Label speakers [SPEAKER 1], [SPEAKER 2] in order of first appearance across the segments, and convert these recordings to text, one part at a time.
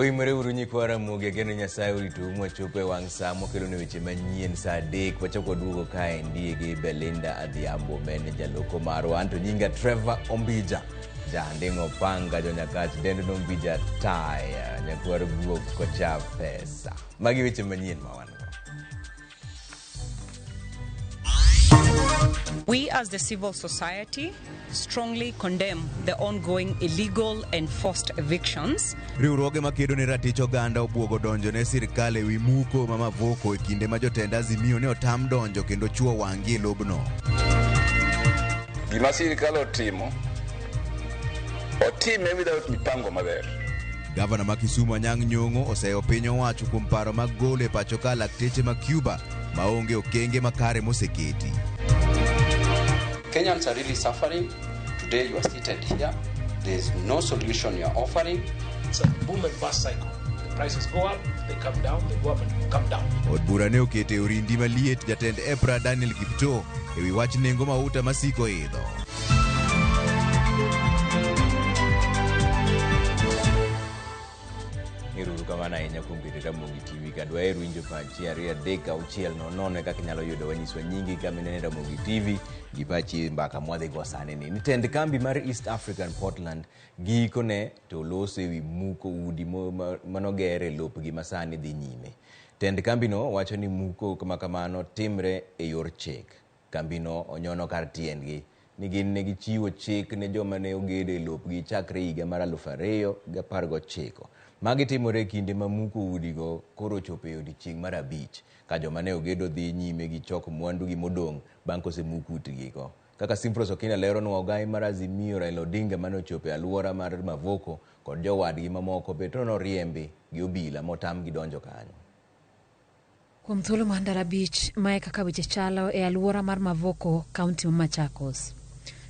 [SPEAKER 1] Oimore urunyi kwa RAMOGI geno Nyasaye uritu mwachope wang saa mokelo ni weche manyien saa adek wachako duogo kae ndiye Belinda Adhiambo manager loko marwa anto nyinga Trevor Ombija jandingo panga jo nyakach dendo nombija taya nyakwar guok kocha pesa magi weche manyien mawango.
[SPEAKER 2] We as the civil society strongly condemn the ongoing illegal and forced evictions.
[SPEAKER 3] Riwruoge makedo ne ratich oganda obwogo donjo ne sirkal ewi muko mamavoko e kinde ma jotend Azimio ne otam donjo kendo chuo wangi e lobno.
[SPEAKER 4] Gima sirkal otime without mipango maber.
[SPEAKER 3] Gavana ma Kisumu Anyang' Nyong'o oseyo piny owacho kuom paro mag golo e pacho ka lakteche ma Cuba maonge okenge makare moseketi.
[SPEAKER 5] Kenyans are really suffering. Today you are seated here. There is no solution you are offering.
[SPEAKER 6] It's a boom and bust cycle. The prices go up, they come down, they go up and come down.
[SPEAKER 3] Od bura ne okete orindi maliet jatend EPRA Daniel Kipto ewi wach nengo mauta masiko idho.
[SPEAKER 1] Kamana ahinya kuom keto RAMOGI TV kadwa e winjo pachi ariyo adek auchiel nono kaka inyalo yudo wanyiswa nyingi kaminene RAMOGI TV gi pachi mbaka mwadhi go sane ni tend kambi mar East African Portland gikone to loso ewi muko udi manogere lopgi masani dhi nyime. Tend kambino wacho ni muko kama kamano timre e yor chik. Kambino onyono kar tiendgi ni gin ne gichiwo chik ne joma ne ogede lopgi chakre higa mar 2019. Magi timore kinde ma muko udigo koro chope odiochieng' mar 5 ka joma ne ogedo dhi nyime gi choko mwandu gi modong' bang' kosemuko utgigo. Kaka Simfros Okina lero no ogai mar Azimio Raila Odinga mane ochope aluora mar Mavoko kod jowadgi mamoko Petrono riembi gi obila motam gi donjo kanyo.
[SPEAKER 7] Kuom thuolo mar ndara 5 mae kaka weche chalo e aluora mar Mavoko kaunti ma Machakos.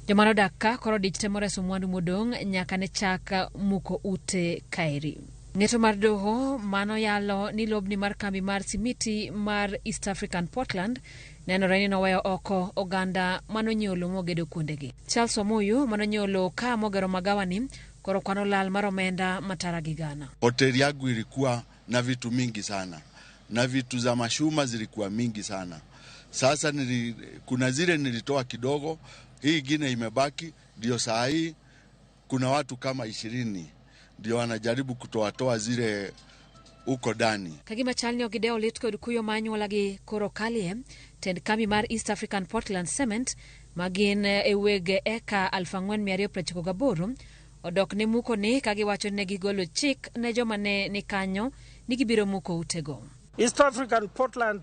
[SPEAKER 7] Jomano dakka koro dichte moreso mwandu modong' nyaka ne chaka muko ute kairi. Ng'eto mar doho mano yalo ni lobni mar kambi mar simiti mar East African Portland nenore ni noweyo oko oganda mano nyolo mogedo kuondegi. Charles Omuyu mano nyolo ka mogero magawani koro kwano lal mar omenda matara gigana.
[SPEAKER 8] Hoteli yangu ilikuwa na vitu mingi sana na vitu za mashuma zilikuwa mingi sana. Sasa kuna zile nilitoa kidogo, hii ingine imebaki, ndio saa hii kuna watu kama 20 ndio wanajaribu kutoa zile uko ndani. Kagima
[SPEAKER 7] chalni ogideo litko dukuyo manyuola gi koro kalie tend kambi mar East African Portland Cement magin ewege eka 1498 odok ne muko ni kagiwacho ne gigolo chik ne joma ne ni kanyo ni gibiro muko utego.
[SPEAKER 9] East African Portland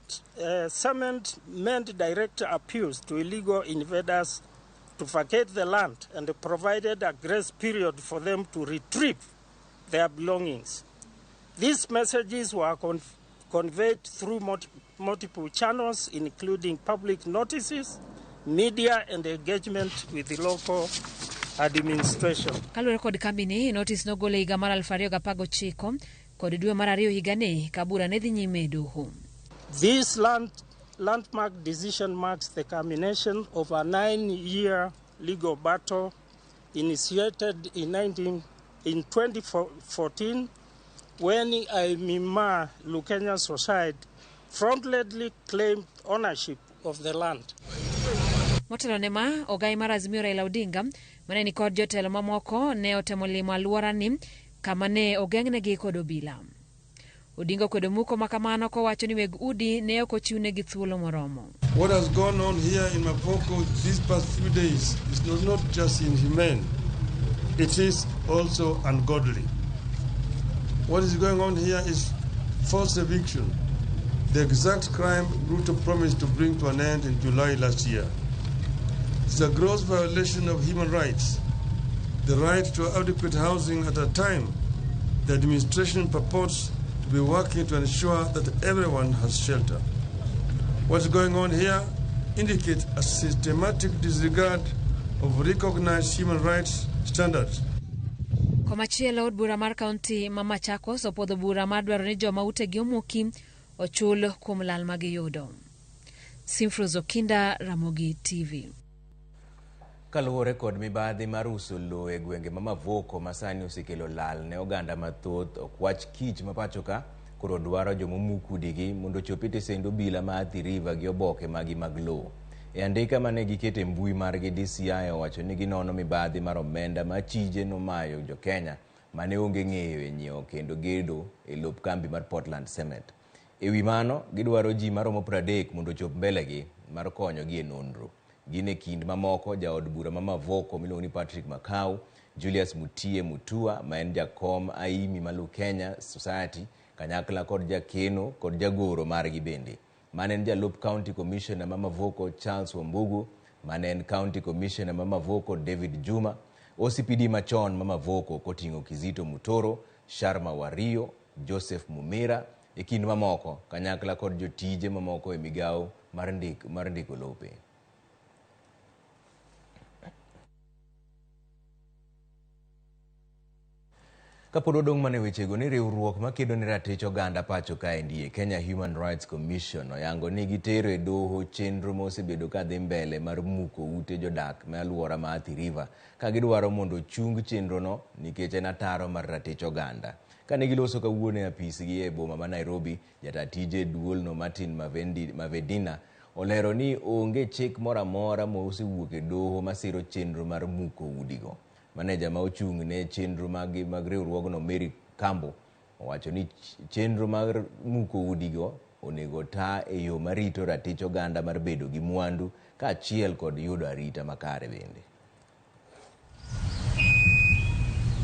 [SPEAKER 9] Cement made direct appeals to illegal invaders to vacate the land and provided a grace period for them to retrieve their belongings. These messages were conveyed through multiple channels, including public notices, media, and engagement with the local administration.
[SPEAKER 7] Kalure kod kambini notice no gole higa mar 2019 kod dwe mar 2 higani kabura ne dhi nyime doho.
[SPEAKER 9] This landmark decision marks the culmination of a 9-year legal battle initiated in 2014 when Oimore Lukenya Society frontally claimed ownership of the land.
[SPEAKER 7] Motelo ne ma ogai mar Azimio Raila Odinga mane ni kod jotelo mamoko ne otemo limo aluora ni kama ne ogeng'negi kod obila. Odinga kwedo muko makamano ko wacho ni weg udi ne ok ochiwne gi thuolo moromo.
[SPEAKER 10] What has gone on here in Mavoko these past few days is not just inhumane, it is also ungodly. What is going on here is forced eviction, the exact crime Ruto promised to bring to an end in July last year. It's a gross violation of human rights, the right to adequate housing at a time the administration purports to be working to ensure that everyone has shelter. What's going on here indicates a systematic disregard of recognized human rights standards.
[SPEAKER 7] Komachielo od bura mar kaunti ma Machakos opodho bura mar dwaro ni joma utegi omuki ochul kuom lal magiyudo. Simfros Okinda, RAMOGI TV.
[SPEAKER 1] kaluwore kod mibadhi mar uso lowo e gwenge ma Mavoko masani osekelo lal ne oganda mathoth. Okwach kich ma pacho ka koro dwaro jomomuko udigi mondo chopi tesend obila ma Athi River gi oboke magi mag lowo. E andika mane gikete mbui margi, DCI owacho ni ginono mibadhi mar omenda ma chije nomayo jo Kenya mane onge ng'eyo e nyiewo kendo gedo e lop kambi mar Portland Cement. E wi mano gidwaro ji maromo 30 mondo chop mbelegi mar konyogi e nonro. Gine kind mamoko jaod bura ma Mavoko miluongo ni Patrick Makau, Julius Mutie Mutua ma en jakom Aimi Malu Kenya Society kanyakla kod jakeno kod jagoro margi bende. Mane en jalup County Commissioner ma Mavoko Charles Wambugu, mane en County Commissioner ma Mavoko David Juma, OCPD machon ma Mavoko koting'o Kizito Mutoro, Sharma Wario, Joseph Mumira e kind mamoko kanyakla kod jotije mamoko e migao mar ndiko lope. Kapod odong' mane wechego ni riwruok makedo ne ratich oganda pacho kaendi Kenya Human Rights Commission oyango ni gitero e doho chenro mosebedo ka dhi mbele mar muko ute jodak ma alwora ma Athi River ka gidwaro mondo chung chenro no nikech en ataro mar ratich oganda. Kane giloso kawuono e apisgi e boma ma Nairobi, jatatije duolno Martin Mavedina olero ni onge chik moro amora mosewuok e doho masiro chenro mar muko udigo. Maneja ma ochung' ne chenro mag riwruogno Mary Kambo owacho ni chenro mar muko udigo onego ta e yo marito ratich oganda mar bedo gi mwandu ka achiel kod yudo arita makare bende.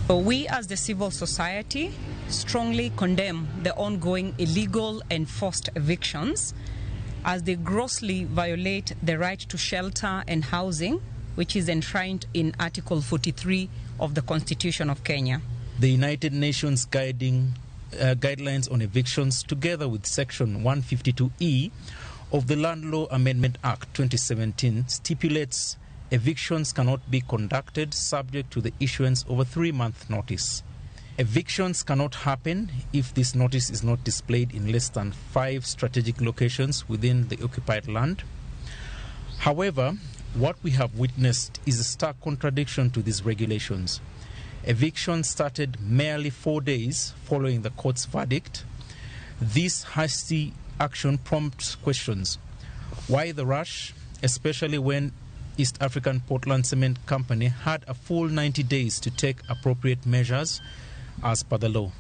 [SPEAKER 2] We as the civil society strongly condemn the ongoing illegal and forced evictions as they grossly violate the right to shelter and housing, which is enshrined in Article 43 of the Constitution of Kenya.
[SPEAKER 11] The United Nations guidelines on evictions, together with Section 152E of the Land Law Amendment Act 2017, stipulates evictions cannot be conducted subject to the issuance of a 3-month notice. Evictions cannot happen if this notice is not displayed in less than 5 strategic locations within the occupied land. However, what we have witnessed is a stark contradiction to these regulations. Eviction started merely 4 days following the court's verdict. This hasty action prompts questions. Why the rush, especially when East African Portland Cement Company had a full 90 days to take appropriate measures as per the law?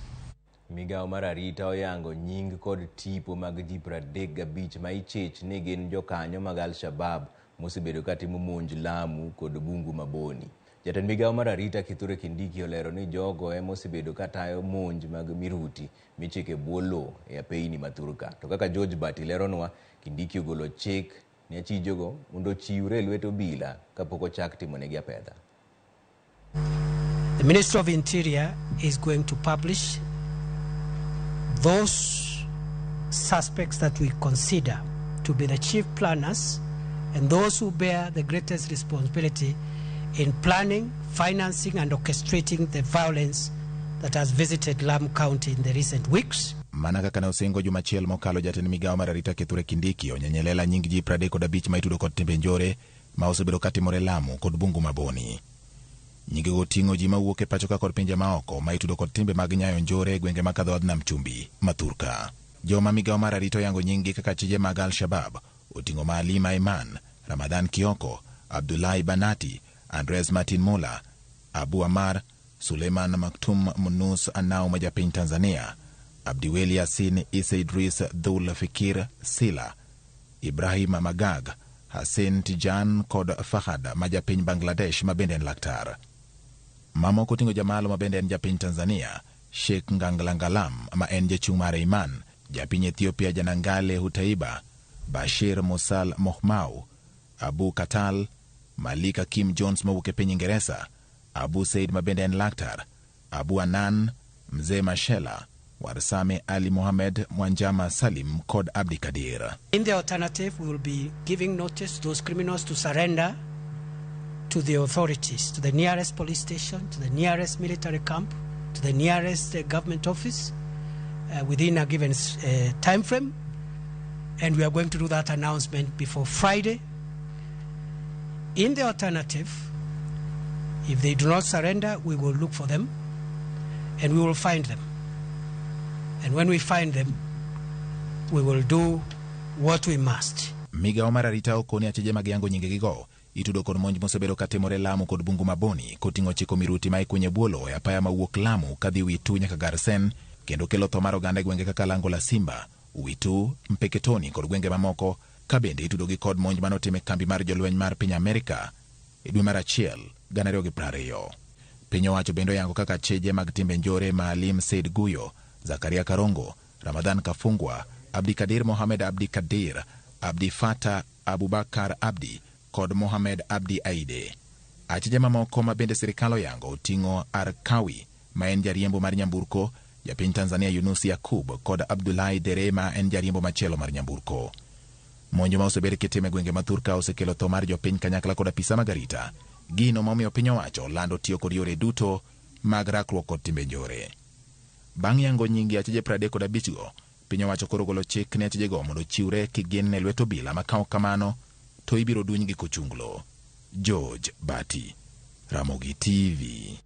[SPEAKER 1] Migao mar arita oyango nying kod tipo mag ji 35 ma ichich ni gin jokanyo mag Al-Shabab mosebedo katimo monj Lamu kod Bungu Maboni. Jatend migao mar arita Kithure Kindiki olero ni jogo mosebedo katayo monj mag miruti michike bwo lowo e apeini Mathurka. To kaka George Bati leronwa, Kindiki ogolo chik ni achijogo mondo chiwre lwet obila kapok ochak timonegi apedha.
[SPEAKER 12] The Ministry of Interior is going to publish those suspects that we consider to be the chief planners and those who bear the greatest responsibility in planning, financing, and orchestrating the violence that has visited Lamu County in the recent weeks.
[SPEAKER 13] Mana kaka ne osingo jumachiel mokalo, jatend migao mar arita Kithure Kindiki onyenyelela nying ji 35 ma itudo kod timbe njore ma osebedo katimore Lamu kod Bungu Maboni. Nyingego oting'o ji mawuok e pacho ka kod pinje maoko ma itudo kod timbe mag nyayo njore gwenge makadho nam chumbi Mathurka. Joma migao mar arita oyango nyinggi kaka chije mag Al-Shabab oting'o Maalima Iman, Ramadan Kioko, Abdullahi Banati, Andres Martin Mola, Abu Amar, Suleiman Maktum Munus Anau majapiny Tanzania, Abdiweli Yasin, Isa Idris, Dhul Fikir Sila, Ibrahim Magag, Hassan Tijan kod Fahad majapiny Bangladesh mabende en laktar. Mamoko oting'o jamalo mabende en japiny Tanzania, Sheikh Nganglangalam ma en jachung' mar Iman, japiny Ethiopia Janangale Hutaiba, Bashir Musal Mohmau, Abu Katal, Malika Kim Jones mawuok e piny Ingereza, Abu Said mabende en laktar, Abu Anan, Mzee Mashela, Warsame Ali Mohamed, Mwanjama Salim kod Abdi Kadir.
[SPEAKER 12] In the alternative, we will be giving notice to those criminals to surrender to the authorities, to the nearest police station, to the nearest military camp, to the nearest government office within a given time frame. And we are going to do that announcement before Friday. In the alternative, If they do not surrender, we will look for them and we will find them. And when we find them, we will do what we must.
[SPEAKER 13] Migao mar arita okoni achije mag yango nyingegigo itudo kod monj mosebedo katimore Lamu kod Bungu Maboni koting'o chiko miruti ma ikunye buolo e apaya mawuok Lamu kadhi Witu nyaka Garsen kendo kelo tho mar oganda gwenge kaka Lango la Simba, Witu, Mpeketoni kod gwenge mamoko ka bende itudo gi kod monj manotime kambi mar jolweny mar piny Amerika e dwe mar achiel 2020. Piny owacho bende yango kaka cheje mag timbe njore Maalim Seid Guyo, Zakaria Karongo, Ramadhan Kafungwa, Abdi Kadir Mohamed Abdi Kadir, Abdi Fatah Abubakar Abdi kod Mohamed Abdi Aide. Achije mamoko ma bende sirikal oyango oting'o Arkawi ma en jariembo mar nyamburko, japiny Tanzania Yunus Yakub kod Abdullahi Dere ma en jariembo machielo mar nyamburko. Monjo ma osebed kitime gwenge mathurka osekelo tho mar jopiny kanyakla kod apisa mag arita. Gino momiyo piny owacho lando tiyo kod yore duto mag rakruok kod timbe njore. Bang' yango nyingi achije 35 go, piny owacho koro golo chik ne achijego mondo chiwre kigin ne lweto bila ma kawo kamano to ibiro dunygi kochunglo. George Bati, Ramogi TV.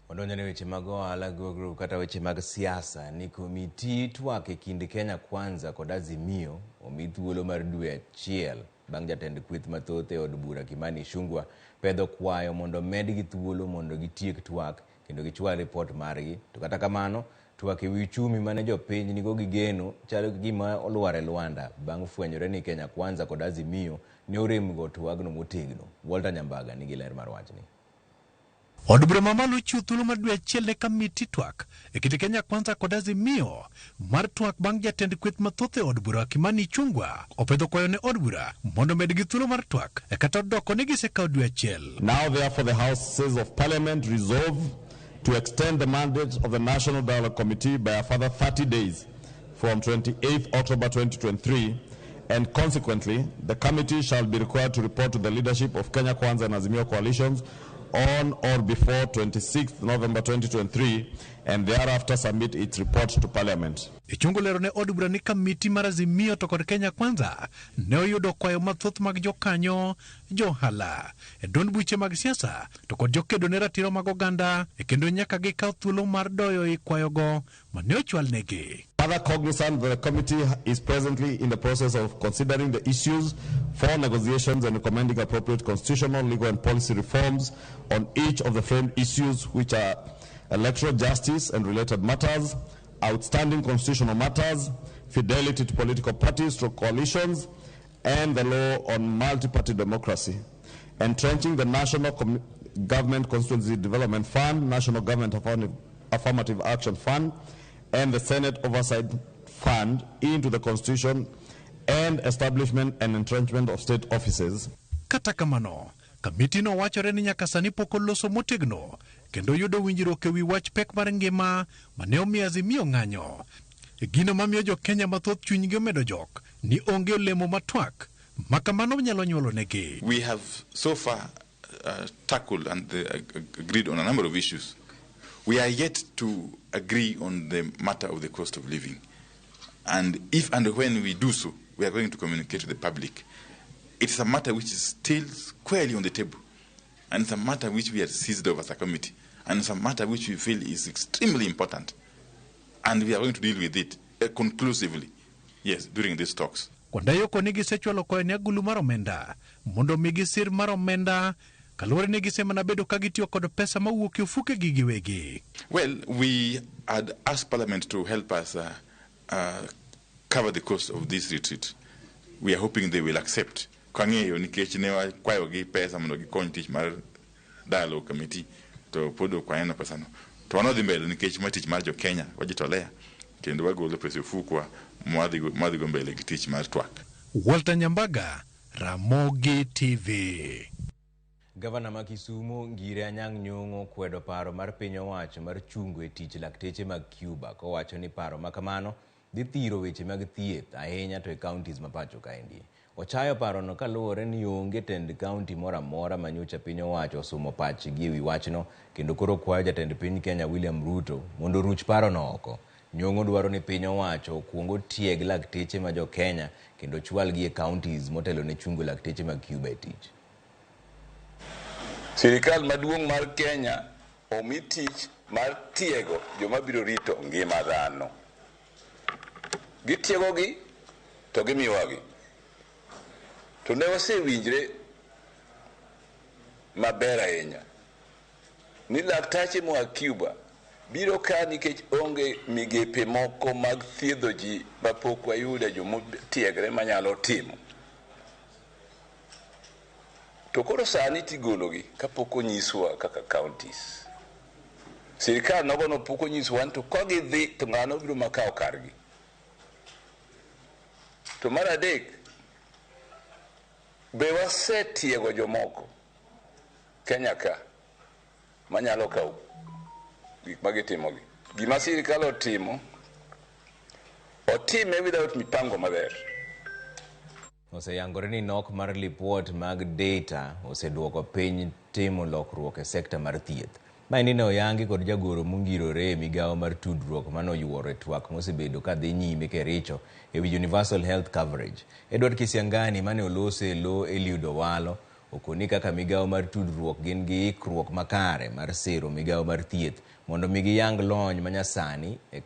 [SPEAKER 1] Odonjone weche mag ohala gogro kata weche mag siasa ni komiti twak e kind Kenya Kwanza kod Azimio omi thuolo mar dwe achiel bang' jatend kweth mathoth e od bura Kimani Ichung'wah pedho kwayo mondo medgi thuolo mondo gitiek twak kendo gichwal ripot margi. To kata kamano twak e wi uchumi mane jopiny nigo gigeno chalo gima olwar e Luanda bang' fwenyore ni Kenya Kwanza kod Azimio ne oremgo twagno motegno. Walter Nyambaga nigi ler mar wachni.
[SPEAKER 6] Od bura mamalo chiwo thuolo mar dwe achiel ne kamiti twak e kind Kenya Kwanza kod Azimio mar twak bang' jatend kweth mathoth e od bura Kimani Ichung'wah opedho kwayo ne od bura mondo medgi thuolo mar twak e kata doko ne gisekawo dwe achiel.
[SPEAKER 14] Now therefore the Houses of Parliament resolve to extend the mandate of the National Dialogue Committee by a further 30 days from 28th October 2023, and consequently the committee shall be required to report to the leadership of Kenya Kwanza and Azimio coalitions on or before 26th November 2023 and thereafter submit its report to Parliament.
[SPEAKER 6] Ichung'wah lero ne od bura ni kamiti mar Azimio to kod Kenya Kwanza ne oyudo kwayo mathoth mag jokanyo, johala, e duond buche mag siasa to kod jokedo ne ratiro mag oganda e kendo nyaka gikaw thuolo mar doyo i kwayogo mane ochwal negi.
[SPEAKER 14] Further cognizant that the committee is presently in the process of considering the issues for negotiations and recommending appropriate constitutional, legal and policy reforms on each of the framed issues, which are electoral justice and related matters, outstanding constitutional matters, fidelity to political parties through coalitions, and the law on multi-party democracy, entrenching the National Government Constituency Development Fund, National Government Affirmative Action Fund, and the Senate Oversight Fund into the Constitution, and establishment and entrenchment of state offices.
[SPEAKER 6] Kata kamano, kamiti no wachore ni nyaka sani pok oloso motegno kendo yudo winjruok e wi wach pek mar ngima mane omiyo Azimio ng'anyo. Gino mamiyo jo Kenya mathoth chunygi omedo jok ni onge olemo matwak makamano nyalo nyuolo negi.
[SPEAKER 15] We have so far tackled and agreed on a number of issues. We are yet to agree on the matter of the cost of living. And if and when we do so, we are going to communicate to the public. It's a matter which is still squarely on the table. And it's a matter which we have seized over as a committee. And it's a matter which we feel is extremely important. And we are going to deal with it conclusively, yes, during these talks.
[SPEAKER 6] Kwandayo ko nigi sechwalo ko ne agulu mar omenda mondo migi sir mar omenda kalore nigi sema na bedo kagitiyo kod pesa mawuok e ofuke gi giwegi.
[SPEAKER 15] Well, we had asked Parliament to help us cover the cost of this retreat. We are hoping they will accept. Kwangeyo nikech ne kwayo gi pesa mondo gikony tich mar dialogue committee to podo kwayeno pesa no. To wanodhi mbele nikech matich mar jo Kenya wajitolea kendo wagolo pesa ofukwa mwadhi go mbele gi tich mar twak.
[SPEAKER 6] Walter Nyambaga, Ramogi TV.
[SPEAKER 1] Gavana ma Kisumu Ngire Anyang' Nyong'o kwedo paro mar piny owacho mar chungo e tich lakteche mag Cuba kowacho ni paro makamano dhi thiro weche mag thieth ahinya to e counties mapacho kaendi. Ochayo parono kaluwore ni onge tend county mora mora manyocha piny owacho osumo pachgi ewi wachno kendo koro kwayo jatend piny Kenya William Ruto mondo ruch parono oko. Nyong'o dwaro ni piny owacho kuongo tieg lakteche ma jo Kenya kendo chwalgi e counties motelo ne chungo lakteche mag Cuba e tich.
[SPEAKER 4] Sirikal maduong' mar Kenya omi tich mar tiego joma biro rito ngima dhano. Gitiegogi to gimiyogi. To ne wasewinjre maber ahinya ni laktache moa Cuba biro ka nikech onge migepe moko mag thiedho ji mapok wayudo joma tiegre manyalo timo. To koro sani tigologi kapok onyiswa kaka counties. Sirikal nogono pok onyiswa to ka gidhi to ng'ano biro makawo kargi. To mar adek, be wasetiego jomoko Kenya ka manyalo kawo gik magitimogi. Gima sirikal otimo, otime without mipango maber.
[SPEAKER 1] Oseyangore ni nok mar lipot mag data oseduoko piny timo lokruok e sekta mar thieth. Maendi ne oyangi kod jagoro mongirore e migawo mar tudruok manoyuoro e twak mosebedo ka dhi nyime kericho e wi universal health coverage. Edward Kisiangani mane olose lo Eliud Owalo okoni kaka migawo mar tudruok gin gi ikruok makare mar sero migawo mar thieth mondo migi yang lony manyasani e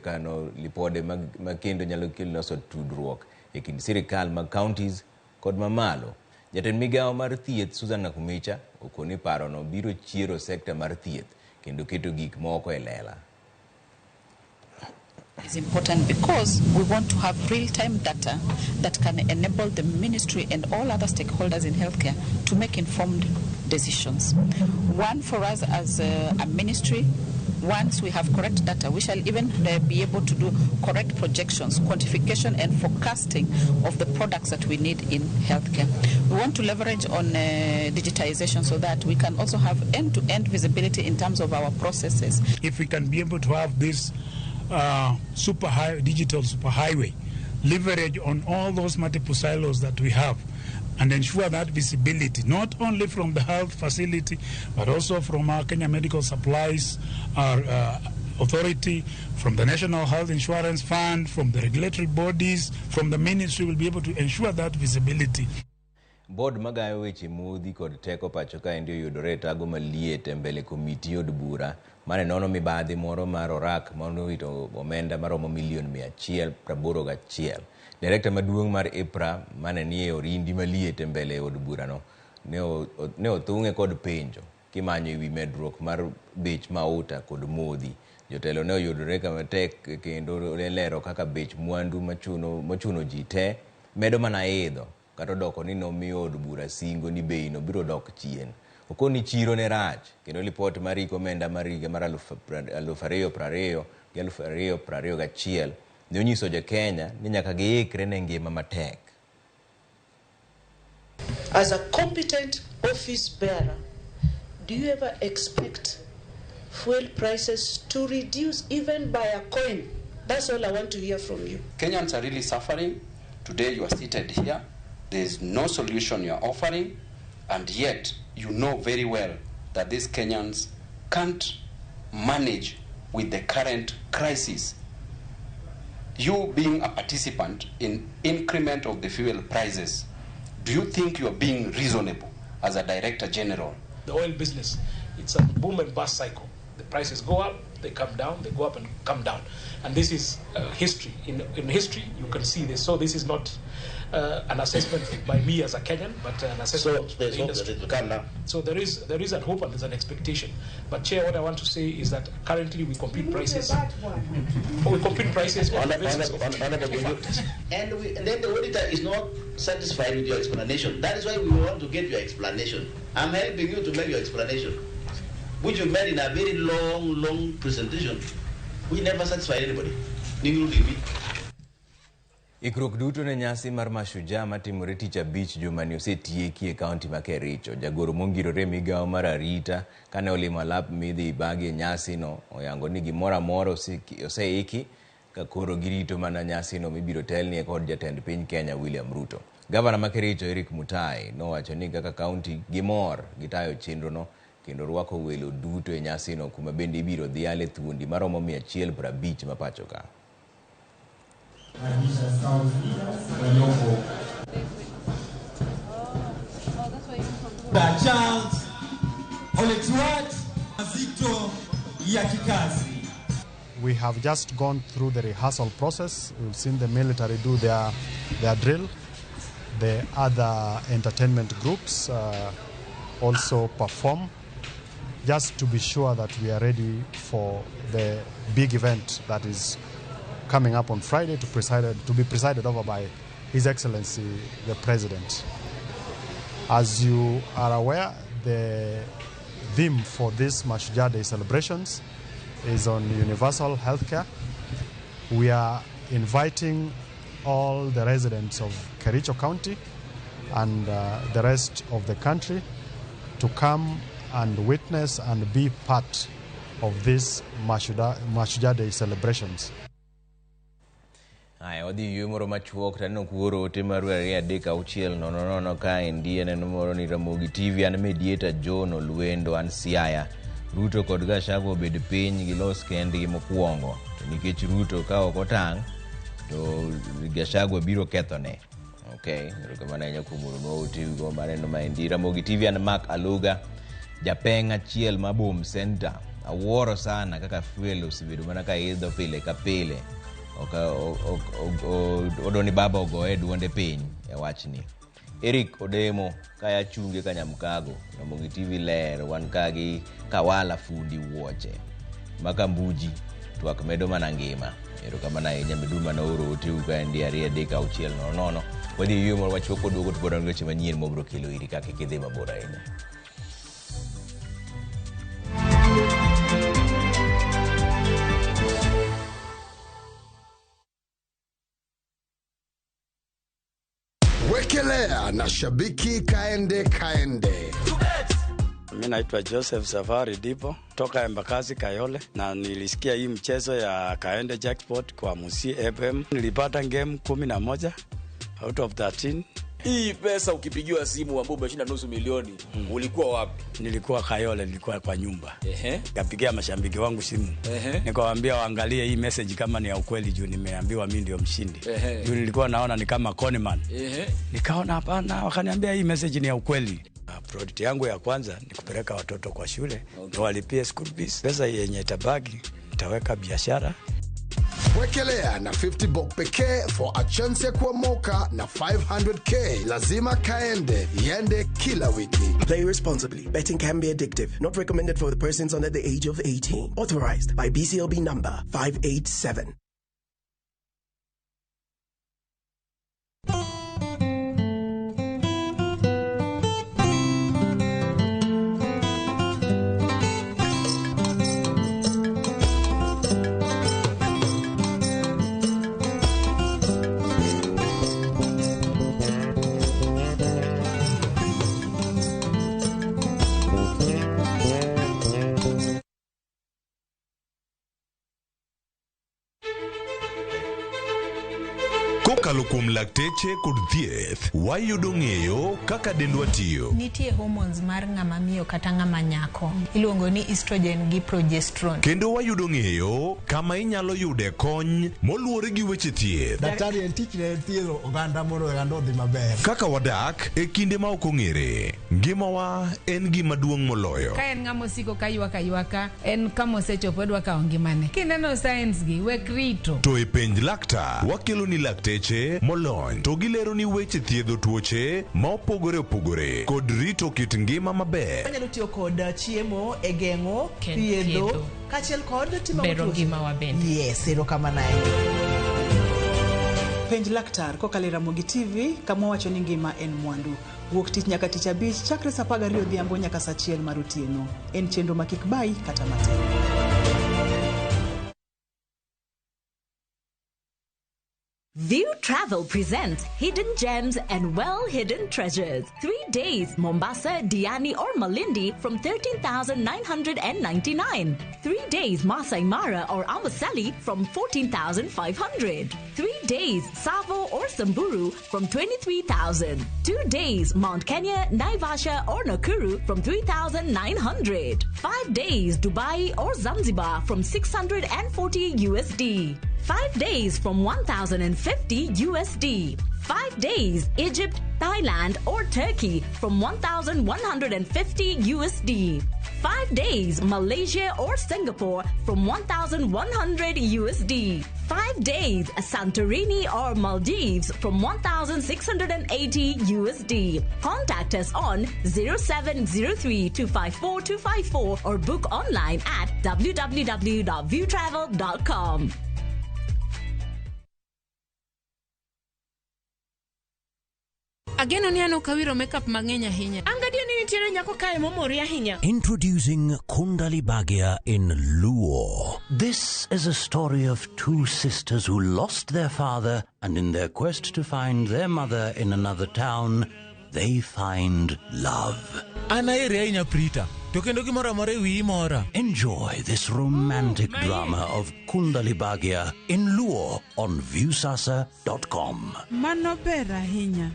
[SPEAKER 1] kano lipode makendo nyalo kelo loso tudruok e kind sirikal mag counties kod mamalo. Jatend migawo mar thieth Susan Nakumicha okoni parono biro chiero sekta mar thieth kendo keto gik moko e lela.
[SPEAKER 16] It's important because we want to have real-time data that can enable the ministry and all other stakeholders in healthcare to make informed decisions. One, for us as a ministry, once we have correct data, we shall even be able to do correct projections, quantification and forecasting of the products that we need in healthcare. We want to leverage on digitization so that we can also have end-to-end visibility in terms of our processes.
[SPEAKER 17] If we can be able to have this digital superhighway, leverage on all those multiple silos that we have, and ensure that visibility, not only from the health facility, but also from our Kenya Medical Supplies, our authority, from the National Health Insurance Fund, from the regulatory bodies, from the ministry, will be able to ensure that visibility.
[SPEAKER 1] Board magayo weche modhi kod teko pacho ka ndio yudore tago maliet e mbele komiti od bura mane nono mibadhi moro mar orak mono wito omenda maromo milion 181. Director maduong' mar IPRA mane nie orindi maliet e mbele od bura no ne othung'e kod penjo kimanyo ewi medruok mar bech mauta kod modhi. Jotelo ne oyudore kama tek kendo lero kaka bech mwandu mochuno ji te medo mana idho kata doko ni nomiyo od bura singo ni bei no biro dok chien. Okoni chiro ne rach kendo lipot mar omenda mar higa mar 2020 gi 2021 ne onyiso jo Kenya ni nyaka giikre ne ngima matek.
[SPEAKER 18] As a competent office bearer, do you ever expect fuel prices to reduce even by a coin? That's all I want to hear from you.
[SPEAKER 5] Kenyans are really suffering. Today you are seated here. There is no solution you are offering, and yet you know very well that these Kenyans can't manage with the current crisis. You being a participant in increment of the fuel prices, do you think you are being reasonable as a Director General?
[SPEAKER 19] The oil business, it's a boom and bust cycle. The prices go up, they come down, they go up and come down. And this is history. In history, you can see this. So this is not an assessment by me as a Kenyan, but an assessment of the industry. So there is an hope and there's an expectation. But Chair, what I want to say is that currently we compete prices. We compete prices on the basis of factors.
[SPEAKER 20] And then the auditor is not satisfied with your explanation. That is why we want to get your explanation. I'm helping you to make your explanation, which you made in a very long presentation. We never satisfied anybody, including me.
[SPEAKER 1] Ikruok duto ne nyasi mar mashujaa matimore tich abich juma ni osetieki e kaunti ma Kericho. Jagoro mongirore migawo mar arita kane olimo alap midhi bagi nyasi no oyango ni gimoro amora oseiki ka koro girito mana nyasi no mibiro telnie kod jatend piny Kenya William Ruto. Gavana ma Kericho Eric Mutai nowacho ni kaka kaunti gimor gitayo chenro no kendo rwako welo duto e nyasi no kuma bende ibiro dhiale thuondi maromo 150 mapacho ka.
[SPEAKER 21] The child We have just gone through the rehearsal process. We've seen the military do their drill. The other entertainment groups also perform, just to be sure that we are ready for the big event that is coming up on Friday to be presided over by His Excellency the President. As you are aware, the theme for this Mashujaa Day celebrations is on universal healthcare. We are inviting all the residents of Kericho County and the rest of the country to come and witness and be part of this Mashujaa Day celebrations.
[SPEAKER 1] Aya odhi yumoro machuok tanno kuoro ote maru ariya deka uchiel nono ka endie neno moro ni Ramogi TV an mediator John Olwendo an Siaya. Ruto kod Gachagua obed piny gilos kendgi mokwongo, to nikech Ruto ka ok otang' to Gachagua biro kethone. Okay, kamano nyakumuro no otigo maneno maendi Ramogi TV an Mark Aluga japeng achiel mabom center. Awuoro sana kaka fuel osebedo mana ka idho pile ka pile. Odoni baba ogoe duonde piny e wachni. Eric Odemo kaya chunge Kanyamkago Ramogi TV ler wan kagi Kawala fundi Weche Makambuji twak medo mana ngima. Erokamano ahinya miduma na oro otiu ka ndi ariya deka uchiel nono. Wadhi yumo wachuoko duogo to bodan weche manyien mobro kelo iri kaka kidhi mabor ahinya.
[SPEAKER 22] Wekelea na shabiki kaende.
[SPEAKER 23] Mimi naitwa Joseph Safari Dipo toka Embakasi Kayole, na nilisikia hii mchezo ya Kaende Jackpot kwa Musi FM. Nilipata game 11 out of 13.
[SPEAKER 24] Hii pesa ukipigiwa simu ambapo umeshinda nusu milioni, ulikuwa wapi?
[SPEAKER 23] Nilikuwa Kayole, nilikuwa kwa nyumba. Kapigia mashambiki wangu simu. Nikawaambia waangalie hii message kama ni ya ukweli juu nimeambiwa mimi ndio mshindi. Juu nilikuwa naona ni kama conman. Nikaona hapana, wakaniambia hii message ni ya ukweli. Project yangu ya kwanza ni kupeleka watoto kwa shule, walipie school fees. Pesa yenye tabaki nitaweka biashara.
[SPEAKER 22] Wekelea na 50 bob pekee for a chance ya kuomoka na 500k. Lazima kaende yende kila wiki.
[SPEAKER 25] Play responsibly. Betting can be addictive. Not recommended for the persons under the age of 18. Authorized by BCLB number 587.
[SPEAKER 26] Kokalo kuom lakteche kod thieth, wayudo ng'eyo kaka dendwa tiyo.
[SPEAKER 27] Nitie hormones mar ng'ama miyo kata ng'ama nyako. Iluongo ni estrogen gi progesterone.
[SPEAKER 26] Kendo wayudo ng'eyo kama inyalo yude kony moluwore gi weche thieth.
[SPEAKER 28] Daktari en tich ne thiedho oganda mondo oganda odhi maber.
[SPEAKER 26] Kaka wadak e kinde ma ok ong'ere. Ngimawa en gima duong' moloyo.
[SPEAKER 29] Ka en ng'ama osiko ka ywaka en kama osechopo dwa kawo ngimane. Kineno science gi wek rito.
[SPEAKER 26] To e penj laktar wakelo ni lakteche molony to gilero ni weche thiedho tuoche ma opogore kod rito kit ngima maber.
[SPEAKER 30] Anyalo tiyo kod chiemo e geng'o thiedho kaachiel kod timo
[SPEAKER 29] bero ngima wa bende.
[SPEAKER 30] Yes, erokamano.
[SPEAKER 31] Penj laktar kokalo Ramogi TV kama wacho ni ngima en mwandu. Wuok tich nyaka tich abich chakre saa 12 odhiambo nyaka saa 1 mar otieno. En chenro makik bai kata matin.
[SPEAKER 32] View Travel presents Hidden Gems and Well-Hidden Treasures. 3 days, Mombasa, Diani or Malindi from 13,999. 3 days, Masai Mara or Amboseli from 14,500. 3 days, Savo or Samburu from 23,000. 2 days, Mount Kenya, Naivasha or Nakuru from 3,900. 5 days, Dubai or Zanzibar from 640 USD. 5 days from 1,050 USD. 5 days, Egypt, Thailand, or Turkey from 1,150 USD. 5 days Malaysia or Singapore from 1,100 USD. 5 days Santorini or Maldives from 1,680 USD. Contact us on 0703-254-254 or book online at www.viewtravel.com.
[SPEAKER 29] Ageno ni ano kawiro makeup mang'eny ahinya.
[SPEAKER 30] Angadio ni nitiere nyako kae momori ahinya.
[SPEAKER 2] Introducing Kundali Bhagia in Luo. This is a story of two sisters who lost their father, and in their quest to find their mother in another town, they find love. Enjoy this romantic drama of Kundali Bhagia in Luo on viewsasa.com.
[SPEAKER 30] Mano ber ahinya.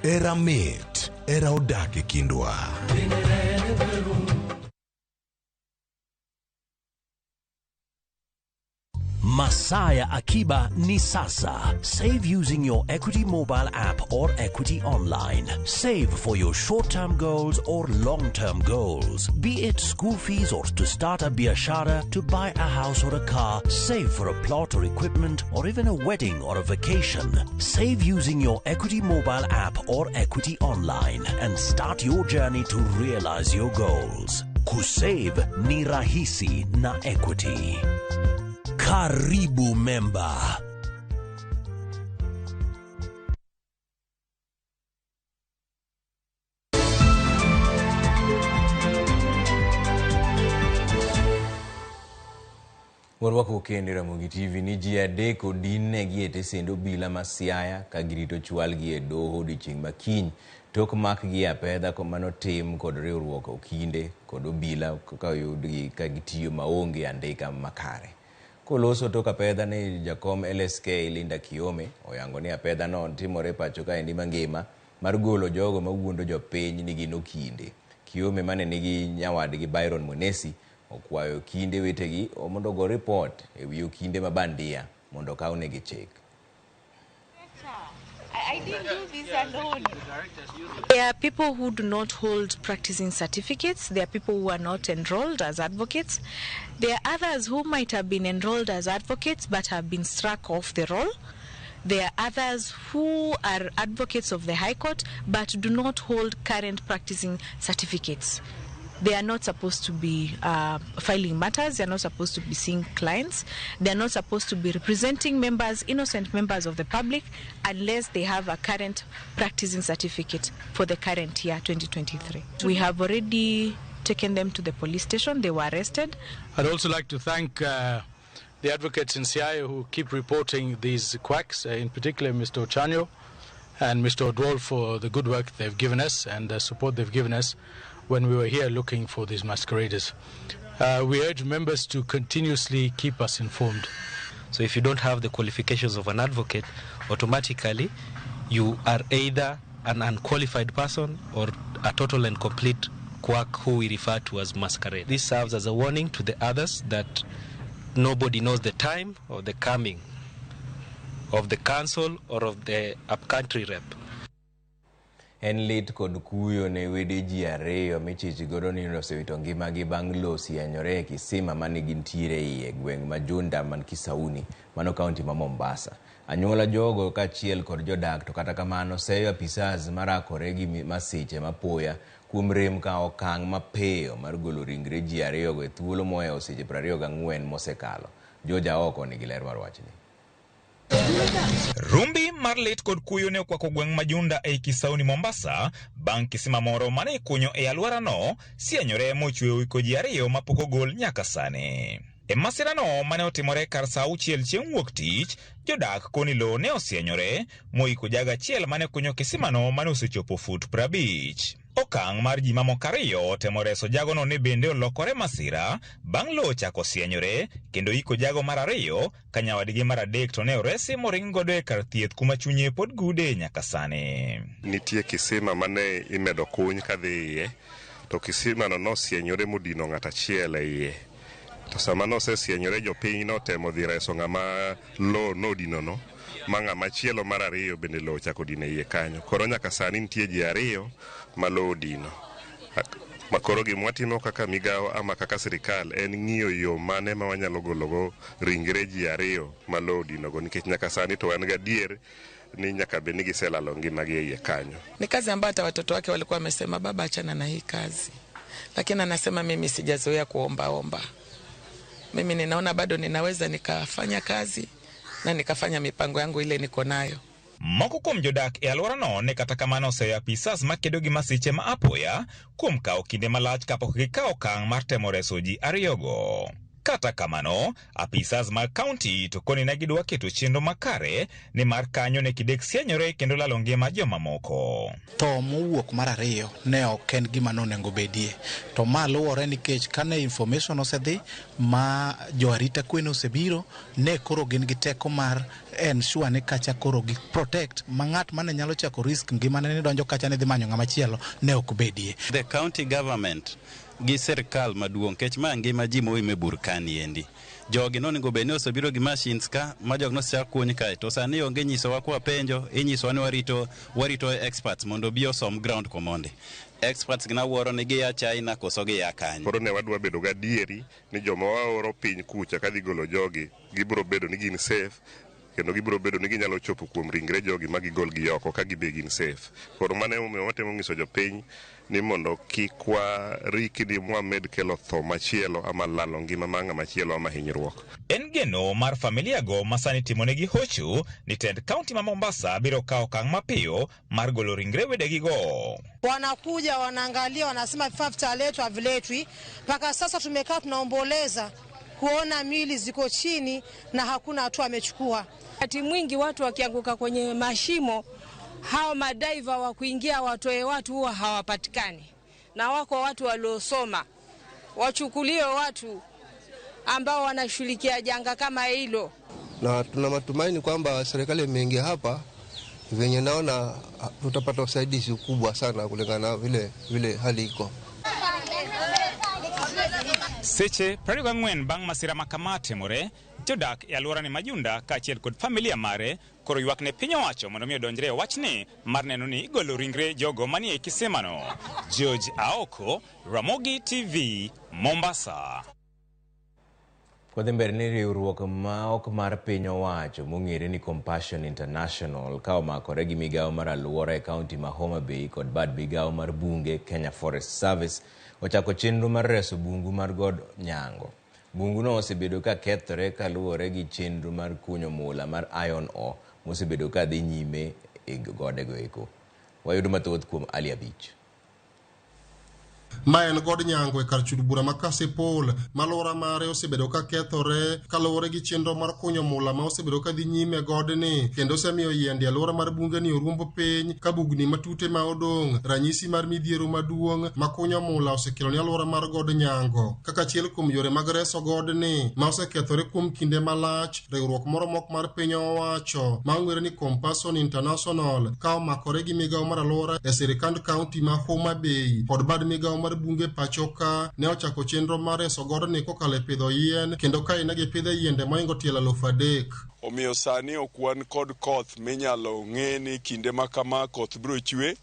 [SPEAKER 26] Era mit, era odake kindwa.
[SPEAKER 2] Masaya Akiba ni sasa. Save using your Equity mobile app or Equity online. Save for your short-term goals or long-term goals. Be it school fees or to start a biashara, to buy a house or a car, save for a plot or equipment, or even a wedding or a vacation. Save using your Equity mobile app or Equity online and start your journey to realize your goals. Kusave ni rahisi na Equity. Karibu member.
[SPEAKER 1] Warwako kende RAMOGI TV ni ji adek odinne gi ete sendo bila Masiaya ka girito chwal gi e doho odiochieng' makiny tok mak gi apedha komano tim kod riwruok okinde kod obila ka oyudgi ka gitiyo maonge andika makare. Koloso tok apedha ni jakom LSK Linda Kiome oyango ni apedha no timore pacho ka endi mangima mar golo jogo mawuondo jopiny nigi nokinde. Kiome mane nigi nyawadgi Byron Monesi okwayo kinde wetegi mondo go report e wi kinde mabandia mondo kawnegi chek.
[SPEAKER 3] I didn't do this alone. There are people who do not hold practicing certificates. There are people who are not enrolled as advocates. There are others who might have been enrolled as advocates but have been struck off the roll. There are others who are advocates of the High Court but do not hold current practicing certificates. They are not supposed to be filing matters. They are not supposed to be seeing clients. They are not supposed to be representing members, innocent members of the public, unless they have a current practicing certificate for the current year, 2023. We have already taken them to the police station. They were arrested.
[SPEAKER 6] I'd also like to thank the advocates in Siaya who keep reporting these quacks, in particular Mr. Ochanyo and Mr. Odwol, for the good work they've given us and the support they've given us when we were here looking for these masqueraders. We urge members to continuously keep us informed.
[SPEAKER 7] So if you don't have the qualifications of an advocate, automatically you are either an unqualified person or a total and complete quack who we refer to as masquerade. This serves as a warning to the others that nobody knows the time or the coming of the council or of the upcountry rep.
[SPEAKER 1] En lit kod kuyo ne wede ji ariyo michichi godo ni osewito ngimagi bang' losi anyore kisima mane gintiere iye gweng' ma Junda man Kisauni mano kaunti ma Mombasa. Anyuola jogo kachiel kod jodak to kata kamano seyo apisas marakore gi masiche mapoya kuom rem ka okang' mapeyo mar golo ringre ji ariyo go e thuolo mohewo seche 24 mosekalo. Joja oko nigi ler mar wachni.
[SPEAKER 8] Rumbi mar lit kod kuyo ne okwako gweng' ma Junda e Kisauni Mombasa bang' kisima moro mane ikunyo e alwora no sianyore mochweyo wiko ji ariyo mapok ogol nyaka sani. E masira no mane otimore kar saa 6 chieng' wuok tich, jodak koni lo ne osianyore moiko jaga achiel mane kunyo kisima no mane osechopo fut 50. Okang' mar ji mamoko ariyo temo reso jagono ne bende olokore masira bang' lo chako sianyore kendo iko jago mar ariyo ka nyawadgi mar adek to ne oresi moring godo e kar thieth kuma chunye pod gude nyaka sani.
[SPEAKER 9] Nitie kisima mane imedo kuny kadhi iye to kisima no nosianyore modino ng'at achiel e iye. To sama nosesianyore jopiny notemo dhi reso ng'ama lo nodino no manga machielo mar ariyo bende lo chako dino iye kanyo. Koro nyaka sani nitie ji ariyo ma lo dino. Makoro gimwatimo kaka migao ama kaka sirikal en ng'iyo yo mane ma wanyalo gologo ringre ji ariyo ma lo dinogo, nikech nyaka sani to wan gadier ni nyaka be nigiselalo ngimagi iye kanyo.
[SPEAKER 4] Ni kazi ambayo hata watoto wake walikuwa wamesema baba achana na hii kazi, lakini anasema mimi sijazoea kuomba. Mimi ninaona bado ninaweza nikafanya kazi na nikafanya mipango yangu ile niko nayo.
[SPEAKER 8] Moko kuom jodak e alworano ne kata kamano oseyo apisas makedo gi masiche ma apoya kuom kawo kinde malach kapok gikawo okang' mar temo reso ji ariyogo. Kata kamano, apisas mag kaunti to koni ne gidwa keto chenro makare ni mar kanyo ne kidek sienyore kendo lalo ngima joma moko.
[SPEAKER 5] To mowuok mar ariyo ne ok en gima nonego bedie. To ma luwore nikech kane information osedhi ma joarita kwe osebiro ne koro gin gi teko mar ensure ni kacha koro gi protect ma ng'at mane nyalo chako risk ngima ne donjo kacha ne dhi manyo ng'ama chielo ne ok bedie.
[SPEAKER 10] The county government gi sirkal maduong' kech ma ngima ji moime Burkani endi. Jogi nonego bed ni osebiro gi machines ka ma jog nosechak kuony kae, to sani onge nyisowa kwa penjo, inyisowa ni warito experts mondo bi osom ground komondi. Experts gina wuoro ni giya China koso giya kanyo.
[SPEAKER 9] Koro ne wadwa bedo gadieri ni joma waoro piny kucha kadhi golo jogi gibiro bedo ni gin safe, kendo gibiro bedo ni ginyalo chopo kuom ringre jogi ma gigol gi oko ka gibe gin safe. Koro mane watemo nyiso jopiny ni mondo kik warikni mwamed kelo tho machielo ama lalo ngima ma ng'ama machielo ama hinyruok.
[SPEAKER 8] En geno mar familiago masani timonegi hocho ni tend kaunti ma Mombasa biro kawo okang' mapiyo mar golo ringre wedegigo.
[SPEAKER 11] Wanakuja wanaangalia, wanasema vifaa vitaletwa haviletwi. Mpaka sasa tumekaa tunaomboleza kuona mili ziko chini na hakuna hatua amechukua.
[SPEAKER 12] Wakati mwingi watu wakianguka kwenye mashimo, hao madaiva wa kuingia watoe watu huwa hawapatikani, na wako watu waliosoma. Wachukuliwe watu ambao wanashughulikia janga kama hilo.
[SPEAKER 13] Na tuna matumaini kwamba serikali imeingia hapa, venye naona tutapata usaidizi kubwa sana kulingana vile hali iko.
[SPEAKER 8] Seche 24 bang' masira makama timore, jodak e alworani Majunda kaachiel kod familia mare koro ywak ne piny owacho mondo mi odonjre wachni mar neno ni igolo ringre jogo manie kisemano. George Aoko, Ramogi TV, Mombasa.
[SPEAKER 1] Kodhi mbele ni riwruok ma ok mar piny owacho mong'ere ni Compassion International ka omakore gi migawo mar alwora e kaunti ma Homa Bay kod bad migawo mar bunge Kenya Forest Service ochako chenro mar reso bungu mar God Nyango. Bungu no osebedo ka kethore kaluwore gi chenro mar kunyo mula mar iron ore mosebedo ka dhi nyime e godego eko. Wayudo mathoth kuom Ali Abich.
[SPEAKER 14] Maen God Nyango e kar chud bura ma Kasipul malora mare osebedo ka kethore kaluwore gi chenro mar kunyo mula ma osebedo ka dhi nyime godni, kendo osemiyo yiende alwora mar bunge ni oruombo piny ka bugni matute ma odong', ranyisi mar midhiero maduong' ma kunyo mula osekelo ni alwora mar God Nyango. Kaka achiel kuom yore mag reso godni ma osekethore kuom kinde malach, riwruok moro mok mar piny owacho ma ong'ere ni Compassion International ka omakore gi migawo mar alwora e sirikand kaunti ma Homa Bay kod bad migawo mar bunge pachoka ne ochako chenro mar reso godni kokalo e pidho yien, kendo ka ine gi pidho yiende moingo tielo 3,000.
[SPEAKER 15] Omiyo sani okwan kod koth minyalo ng'e ni kinde ma kama koth biro chwe,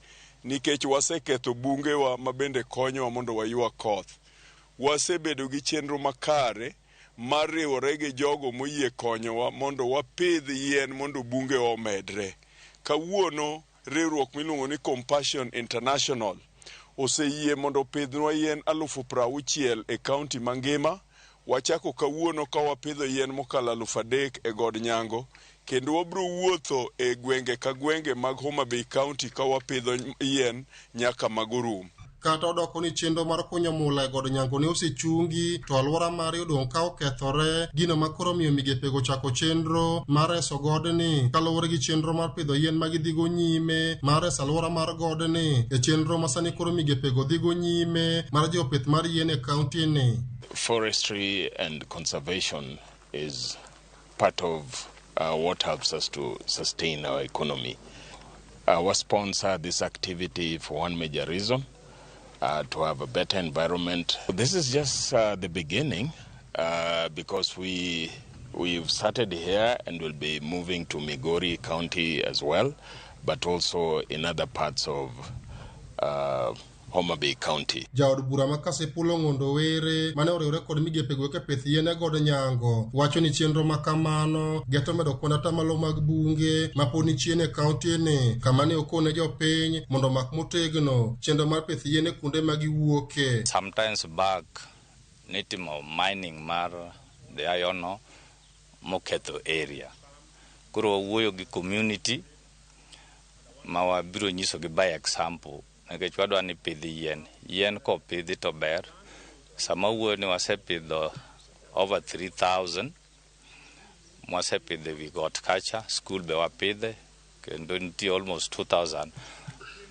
[SPEAKER 15] nikech waseketho bungewa ma bende konyowa mondo waywa koth. Wasebedo gi chenro makare mar riwore gi jogo moyie konyowa mondo wapidh yien mondo bungewa omedre. Kawuono riwruok miluongo ni Compassion International oseyie mondo pidhnwa yien 60,000 e kaunti mangima. Wachako kawuono ka wapidho yien mokalo 3,000 e God Nyango, kendo wabiro wuotho e gwenge ka gwenge mag Homa Bay County ka wapidho yien nyaka magorum.
[SPEAKER 14] Kata odoko ni chenro mar kunyo mula e God Nyango ne osechungi, to alwora mare odong' ka okethore, gino makoro miyo migepego chako chenro mar reso godni kaluwore gi chenro mar pidho yien ma gidhigo nyime mar reso alwora mar godni e chenro ma sani koro migepego dhigo nyime mar jopith mar yien e kaunti ni.
[SPEAKER 16] Forestry and conservation is part of what helps us to sustain our economy. We sponsor this activity for one major reason. To have a better environment. This is just the beginning because we we've started here and will be moving to Migori County as well, but also in other parts of Homa Bay County.
[SPEAKER 14] Jaod bura makase pulo ngondo were mane oriwre kod migepe go ke pith yene god nyango wacho ni chenro makamano geto medo kuonda tamalo mag bunge maponi chiene county ne kamane okone jopiny mondo mak motegno chenro mar pith yene kunde magiwuoke.
[SPEAKER 17] Sometimes back nitimo mining mar the iron moketho area. Kuro wuoyo gi community mawa biro nyiso gi by example. Nekech wadwa ni pidhi yien ko pidhi to ber. Sama wuoyo ni wasepidho over 3,000. Mwasepidhe we got culture, school be wapidhe, kendo nitie almost 2,000.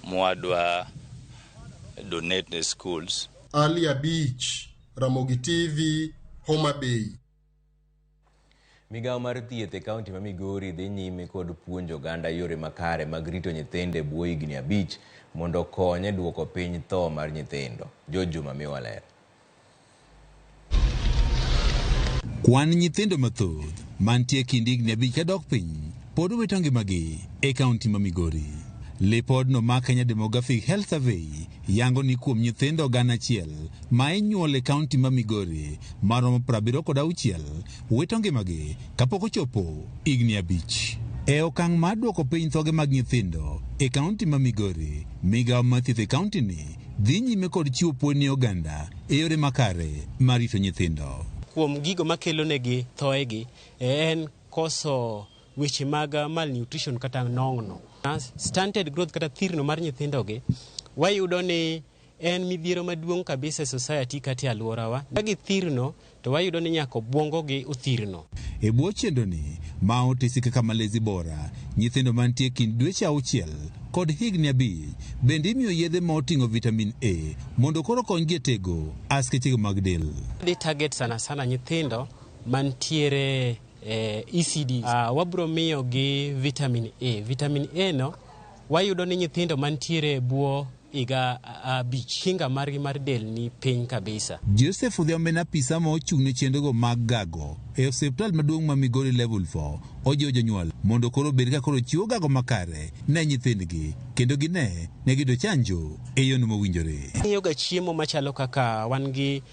[SPEAKER 17] Mwadwa donate the schools.
[SPEAKER 14] Alia Beach, Ramogi TV, Homa Bay.
[SPEAKER 1] Migao mar thieth e kaunti ma Migori dhi nyime kod puonjo oganda yore makare mag rito nyithinde e bwo higni 5 mondo konye duoko piny tho mar nyithindo. Jojuma miwaler.
[SPEAKER 18] Kwan nyithindo mathoth mantie kind higni 5 kadok piny pod wito ngimagi e kaunti ma Migori. Lipodno ma Kenya Demographic Health Survey yango ni kuom nyithindo 1,000 ma inyuol e kaunti ma Migori maromo 76 wito ngimagi kapok ochopo higni 5. E okang' mar duoko piny thoge mag nyithindo e kaunti ma Migori, migao mathieth e kaunti ni dhi nyime kod chiwo puonj ne oganda e yore makare mar rito nyithindo.
[SPEAKER 19] Kuom gigo makelo negi thoegi en koso weche mag malnutrition kata nong'no. Stunted growth kata thirno mar nyithindogi wayudo ni en midhiero maduong' kabisa e society kata alworawa. Kagi thirno to wayudo ni nyaka obwongogi othirno.
[SPEAKER 18] E bwo chenro ni ma otisi kaka malezi bora, nyithindo mantie kind dweche 6 kod higni 5 bende imiyo yedhe ma oting'o vitamin A mondo koro konygi e tego askechego mag del.
[SPEAKER 19] Di target sana nyithindo mantiere ECD. Wabro miyo gi vitamin A. Vitamin A no wayudo ni nyithindo mantiere bwo iga 5 kinga margi mar del ni piny kabisa.
[SPEAKER 18] Joseph Udhiambe na pisa ma ochung' ne chenrogo mag gago e osiptal maduong' ma Migori level 4 ojiwo jonyuol mondo koro bed ka koro chiwo gago makare ne nyithindgi kendo gine ne gido chanjo e yono mowinjore.
[SPEAKER 19] Yoga chiemo machalo kaka wan gi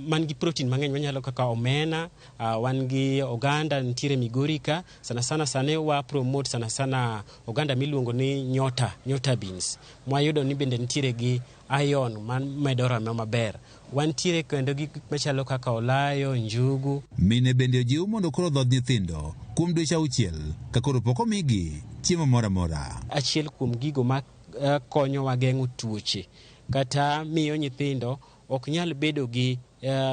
[SPEAKER 19] man gi protein mang'eny manyalo kaka omena, wan gi oganda ntiere Migori ka sana sane wa promote sana oganda miluongo ni nyota beans. Mwayudo ni bende ntiere gi iron man medo remo maber. Wantiere kendo gik machalo kaka olayo, njugu.
[SPEAKER 18] Mine bende ojiw mondo koro dhodh nyithindo kuom dweche 6 ka koro pok omigi chiemo moro amora.
[SPEAKER 19] Achiel kuom gigo ma konyo wa geng'o tuoche kata miyo nyithindo ok nyal bedo gi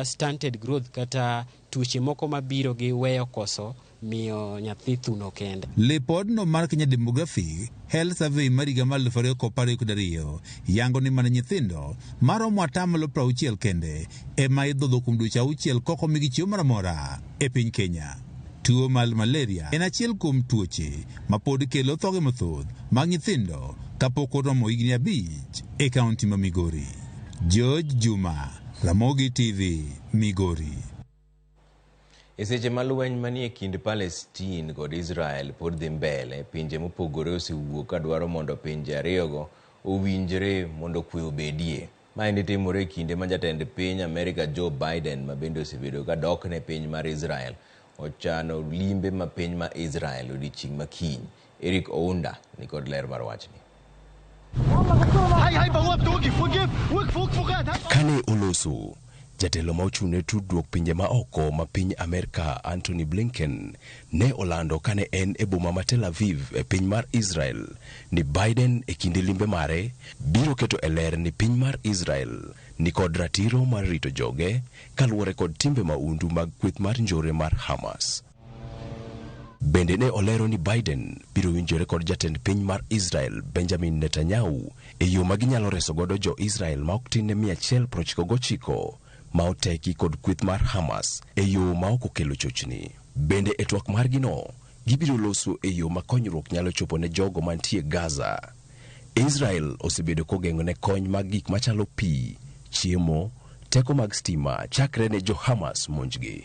[SPEAKER 19] stunted growth kata tuoche moko mabiro gi weyo koso miyo nyathi thuno kende.
[SPEAKER 18] Lipodno mar Kenya Demographic Health Survey mar higa mar 2022 yango ni mana nyithindo maromo 60 kende ema idhodho kuom dweche 6 kok omigi chiemo moro amora e piny Kenya. Tuo mar malaria en achiel kuom tuoche ma pod kelo thoge mathoth mag nyithindo kapok oromo higni 5 e kaunti ma Migori. George Juma, Ramogi TV, Migori.
[SPEAKER 1] E seche malweny manie kind Palestine kod Israel pod dhi mbele, pinje mopogore osewuok ka dwaro mondo pinje ariyogo owinjre mondo kwe obedie. Maendi timore kinde ma jatend piny Amerika Joe Biden ma bende osebedo ka dok ne piny mar Israel ochano limbe ma piny ma Israel odiochieng' ma kiny. Eric Ounda ni kod ler mar wachni.
[SPEAKER 20] Kane oloso jatelo ma ochune tudruok pinje ma oko ma piny Amerika Anthony Blinken ne olando kane en e boma ma Tel Aviv e piny mar Israel ni Biden e kinde limbe mare biro keto e ler ni piny mar Israel ni kod ratiro mar rito joge kaluwore kod timbe maundu mag kweth mar njore mar Hamas. Bende ne olero ni Biden biro winjore kod jatend piny mar Israel Benjamin Netanyahu e yo ma ginyalo reso godo jo Israel ma ok tin ne 199 ma oteki kod kweth mar Hamas e yo ma ok okelo chochni. Bende e twak margino gibiro loso e yo ma konyruok nyalo chopo ne jogo mantie Gaza. Israel osebedo kogeng'o ne kony mag gik machalo pi, chiemo, teko mag stima chakre ne jo Hamas monjgi.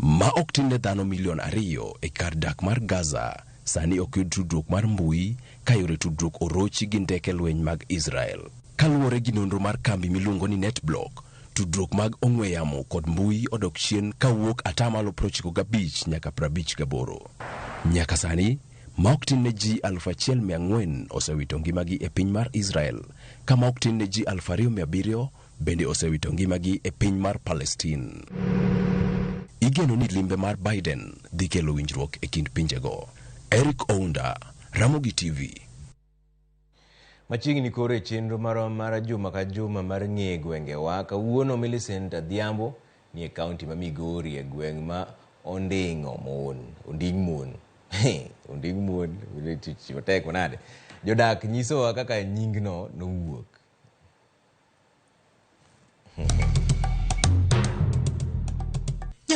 [SPEAKER 20] ma ok tin ne dhano milion 2 e kar dak mar Gaza sani ok yud tudruok mar mbui ka yore tudruok orochi gi ndeke lweny mag Israel. Kaluwore gi nonro mar kambi miluongo ni NetBlock, tudruok mag ong'we yamo kod mbui odok chien kawuok 95% nyaka 58%. Nyaka sani, ma ok tin ne ji 1,400 osewito ngimagi e piny mar Israel, ka ma ok tin ne ji 2,700 bende osewito ngimagi e piny mar Palestine. Igeno ni limbe mar Biden dhi kelo winjruok e kind pinjego. Eric Ounda, Ramogi TV.
[SPEAKER 1] Machiegni koro e chenro mar juma ka juma mar ng'e gwengewa, kawuono Millicent Adhiambo ni e kaunti ma Migori e gweng' ma Onding Mon. Onding Mon, tek manade. Jodak nyisowa kaka nyingno nowuok.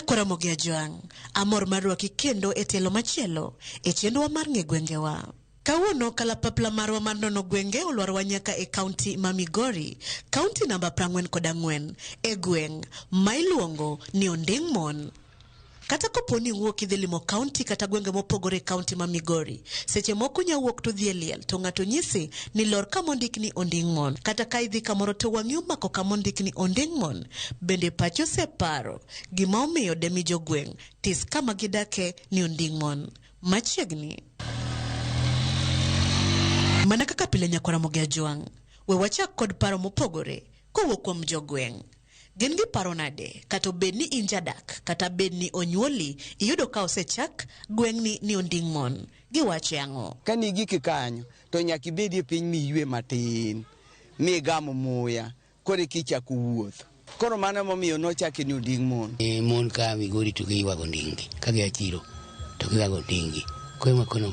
[SPEAKER 21] Ramogi Ajwang, amor marwaki kendo e telo machielo e chenrowa mar ng'e gwengewa. Kawuono kalapapla marwa mar nono gwenge olwarwa nyaka e kaunti ma Migori, kaunti namba 44 e gweng' ma iluongo ni Onding Mon. Kata koponi wuok idhi limo kaunti kata gwenge mopogore kaunti ma Migori, seche moko nyawuok to dhi liel to ng'ato nyisi ni lor kamondik ni Onding Mon, kata ka idhi kamoro to wang'i omako kamondik ni Onding Mon, bende pacho separo gima omiyo demi jogweng' tis kama gidake ni Onding Mon. Machiegni mana kaka pile Ramogi Ajwang, we wachak kod paro mopogore kowuok kuom jogweng'. Gin gi paro nade, kata bed ni injadak, kata bed ni onyuoli, iyudo ka osechak gweng' ni Onding Mon. Giwacho ang'o?
[SPEAKER 22] Kani giki kanyo, to nyaki bedi e piny miyue matin, migamo muya, kore kichako wuoth. Koro mano momiyo nochaki ni Onding Mon.
[SPEAKER 23] Mon ka Migori to giwago ndingi, ka gia chiro, to giwago ndingi. Kwe makono,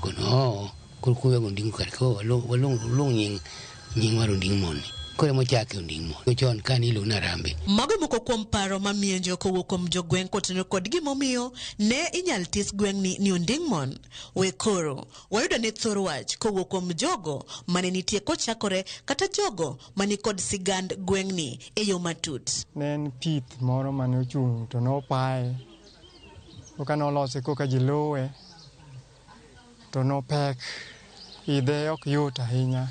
[SPEAKER 23] kuru kuwago ndingi kariko, walung nying mar Onding Mon. Kore mochaki Onding Mon. Chon kani ilo na rambe.
[SPEAKER 21] Mago moko kuom paro ma mienjo kowuok kuom jogweng' kotenore kod gimomiyo ne inyal tis gweng' ni Onding Mon. We koro, wayudo ne thor wach kowuok kuom jogo mane nitie kochakore kata jogo mani kod sigand gweng' ni e yo matut.
[SPEAKER 24] Ne en pith moro mane ochung' to nopae. Koka nolose koka jilowe. To nopek. Idhe ok yot ahinya.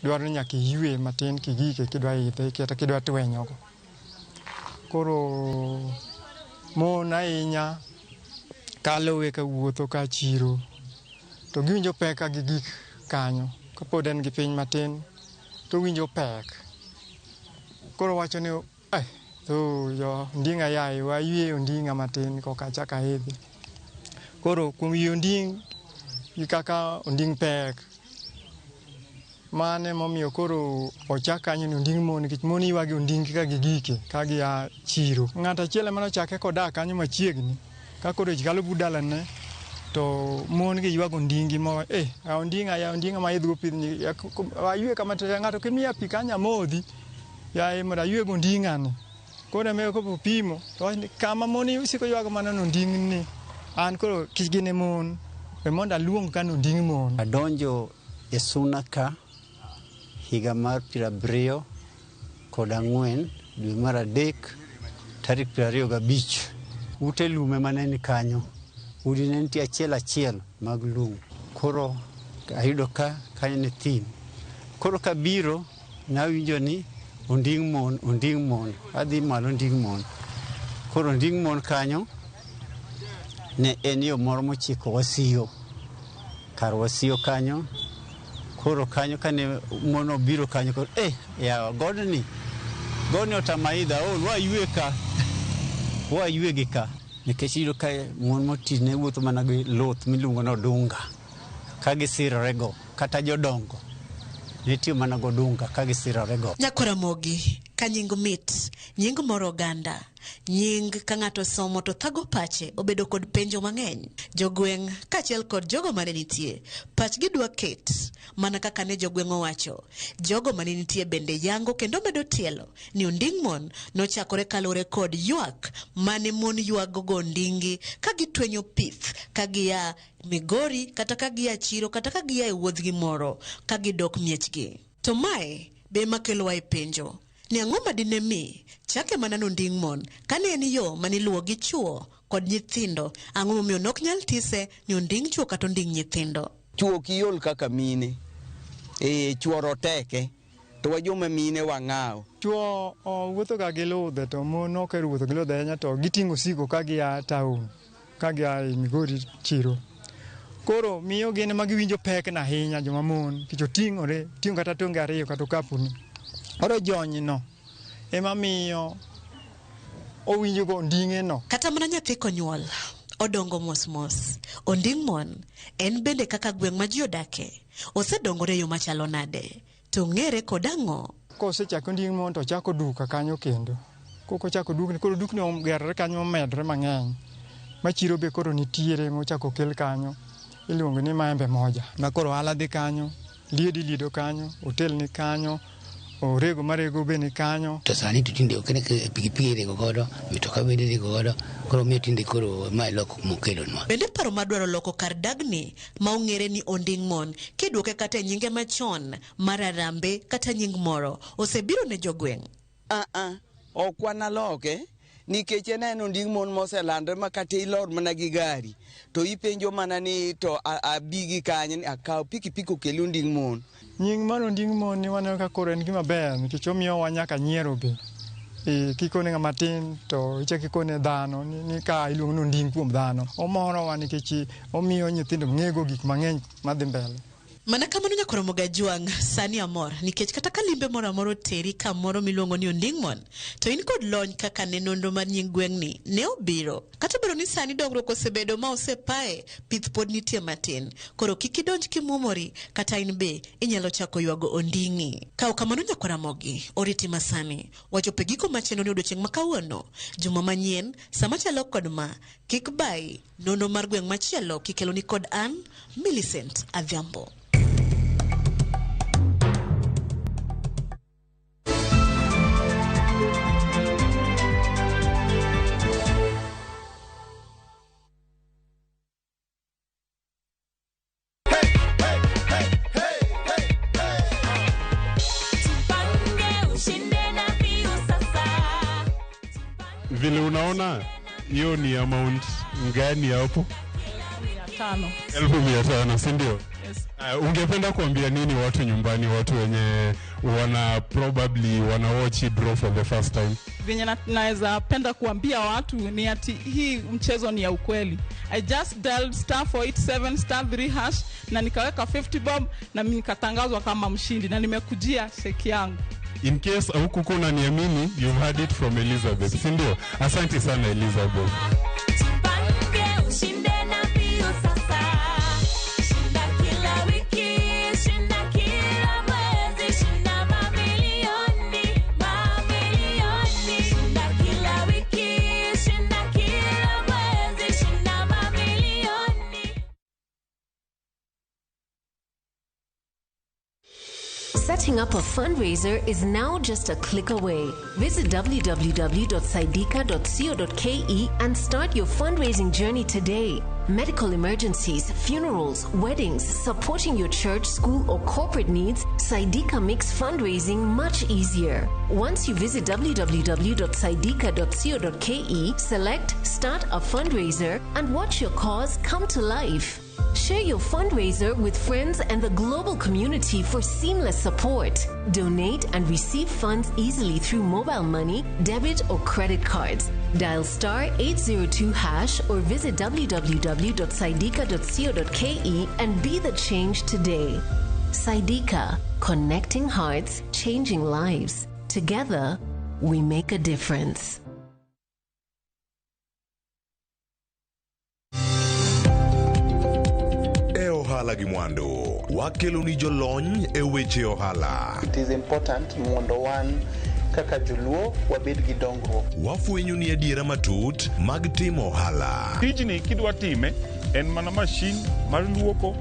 [SPEAKER 24] Dwaro ni nyaka yue matin kigike kidwa idhe kata kidwa twenyogo. Koro mon ahinya kalowe ka wuotho ka chiro to giwinjo pek ka gigik kanyo. Kapod en gi piny matin to winjo pek. Koro wacho ni yo ndinga yaye wa yue ondinga matin koka chaka idhi. Koro kuom yue onding gi kaka onding pek. Mane momiyo koro ochak kanyo ni Onding Mon, nikech mon ywagi onding ka gigike ka gia chiro. Ng'ato achiel mane ochake kodak kanyo machiegni, ka koro kalo budalane to mon gi ywago ondingi mo ondinga ma idhgo pidhni ayue kama to ng'ato kimiya pi kanya modhi ya mondo ayuego ondingani. Koro miyo ko pimo to kama mon usiko ywago mana ondingni, an koro kich gine mon e mondo aluong kan Onding Mon.
[SPEAKER 25] Adonjo e suna ka higa mar 74 dwe mar 3 tarik 25. Ute lume maneni kanyo, udi ne nitie achiel mag lum. Koro ayudo ka kanyo ne thim. Koro kabiro nawinjo ni Onding Mon, adhi malo Onding Mon. Koro Onding Mon kanyo ne en yo moro mochiko wasiyo. Kar wasiyo kanyo, koro kanyo kane mon obiro kanyo koro ya godni otamaidha wayue ka nikech iyudo ka mon moti ne wuotho mana gi loth miluongo ni odunga ka gisirorego, kata jodongo nitiyo mana godunga ka gisirorego.
[SPEAKER 21] Ramogi ka nying mit, nying moro oganda, nying ka ng'ato somo to thago pache obedo kod penjo mang'eny. Jogweng' kachiel kod jogo mane nitie, pachgi dwa ket mana kaka ne jogweng' owacho. Jogo mane nitie bende yango kendo medo tielo ni Onding Mon nochakore kalore kod ywak mane mon ywago go ondingi ka gitwenyo pith ka gia Migori kata ka gia chiro kata ka gia e wuodhgi moro ka gidok miechgi. To mae be makelo wa e penjo ni ang'o madine mi chake mana Onding Mon kane en yo maniluwo gi chuo kod nyithindo. Ang'o momiyo nok nyal tise ni onding chuo kata onding nyithindo.
[SPEAKER 22] Chuo kiol kaka mine. Chuoro teke. To wajoma mine wang'aw.
[SPEAKER 24] Chuo wuotho ga gi ludhe to mon ok wuotho gi ludhe ahinya to giting'o siko ka gia town, ka gia Migori chiro. Koro miyo gin ma giwinjo pek na ahinya joma mon, kicho ting'o kata tonge ariyo kata kapuni. Oro jony no ema miyo owinjo go onding'e no.
[SPEAKER 21] Kata mana nyathi konyuol odongo mos. Onding mon en bende kaka gweng' ma ji odake osedongore yo machalo nade. To ng'ere kodang'o.
[SPEAKER 24] Kosechako onding mon to chako duka kanyo kendo. Koko chako dukni, koro dukni ogerore kanyo medre mang'eny. Machiro be koro nitiere mochako kel kanyo. Iluongo ni maembe moja. Ma koro ala dhi kanyo, liedo kanyo, hotel ni kanyo, orego marego be ni kanyo.
[SPEAKER 23] To sani to tinde okene pikipiki rego godo, mitoka bende rego godo, koro miyo tinde koro ma loko mokelonwa.
[SPEAKER 21] Bende paro madwaro loko kar dagni ma ong'ere ni onding mon kiduoke kata nyinge machon mar Arambe kata nying moro osebiro ne jogweng'.
[SPEAKER 22] Ok wanaloke nikech en onding mon moselandre makata ilor mana gi gari to ipenjo mana ni to abigi kanye akaw pikipiki okelo onding mon.
[SPEAKER 24] Nying mar onding mon ni waneno ka koro en gima ber nikech omiyo wa nyaka nyiero be. Kikone ng'ama tin to ichak ikone dhano ni ka iluongo ni onding kuom dhano. Omoro wa nikech omiyo nyithindo ng'ego gik mang'eny madhi mbele.
[SPEAKER 21] Mana kamano nyakoro moga juang' sani amor nikech kata kalimbe moro amoro teri kamoro miluongo ni onding mon to in kod lony kaka ne nonro mar nying gweng'ni ne obiro. Kata bero ni sani dongruok osebedo ma osepae, pith pod nitie matin. Koro kik idonj kimumori kata in be inyalo chako ywago onding'i. Kaw kamano nyakora mogi oriti masani wachope giko macheno ni odiochieng' ma kawuono. Juma manyien sama chalo kod ma kik bai nonro mar gweng' machielo kikelo ni kod an Millicent Adhiambo.
[SPEAKER 2] Vile unaona hiyo ni amount ngani hapo? 1,500, si ndio?
[SPEAKER 3] Yes.
[SPEAKER 2] Ungependa kuambia nini watu nyumbani, watu wenye probably wana watch draw for the first time?
[SPEAKER 3] Venye naweza penda kuambia watu ni ati hii mchezo ni ya ukweli. I just dialed *487*3# na nikaweka 50 bob na mimi nikatangazwa kama mshindi na nimekujia cheki yangu.
[SPEAKER 2] In case hukuku unaniamini, you've heard it from Elizabeth, si ndio? Asante sana Elizabeth.
[SPEAKER 4] Setting up a fundraiser is now just a click away. Visit www.saidika.co.ke and start your fundraising journey today. Medical emergencies, funerals, weddings, supporting your church, school, or corporate needs, Saidika makes fundraising much easier. Once you visit www.saidika.co.ke, select Start a Fundraiser and watch your cause come to life. Share your fundraiser with friends and the global community for seamless support. Donate and receive funds easily through mobile money, debit, or credit cards. Dial *802# or visit www.saidika.co.ke and be the change today. Saidika, connecting hearts, changing lives. Together, we make a difference.
[SPEAKER 6] Ohala gi Mwando wakelo ni jolony e weche ohala.
[SPEAKER 7] It is important mondo wan kaka joluo wabed gi dongruok.
[SPEAKER 6] Wafwenyo ni adiera matut mag timo ohala.
[SPEAKER 26] Tijni kidwa time en mana mashin mar luoko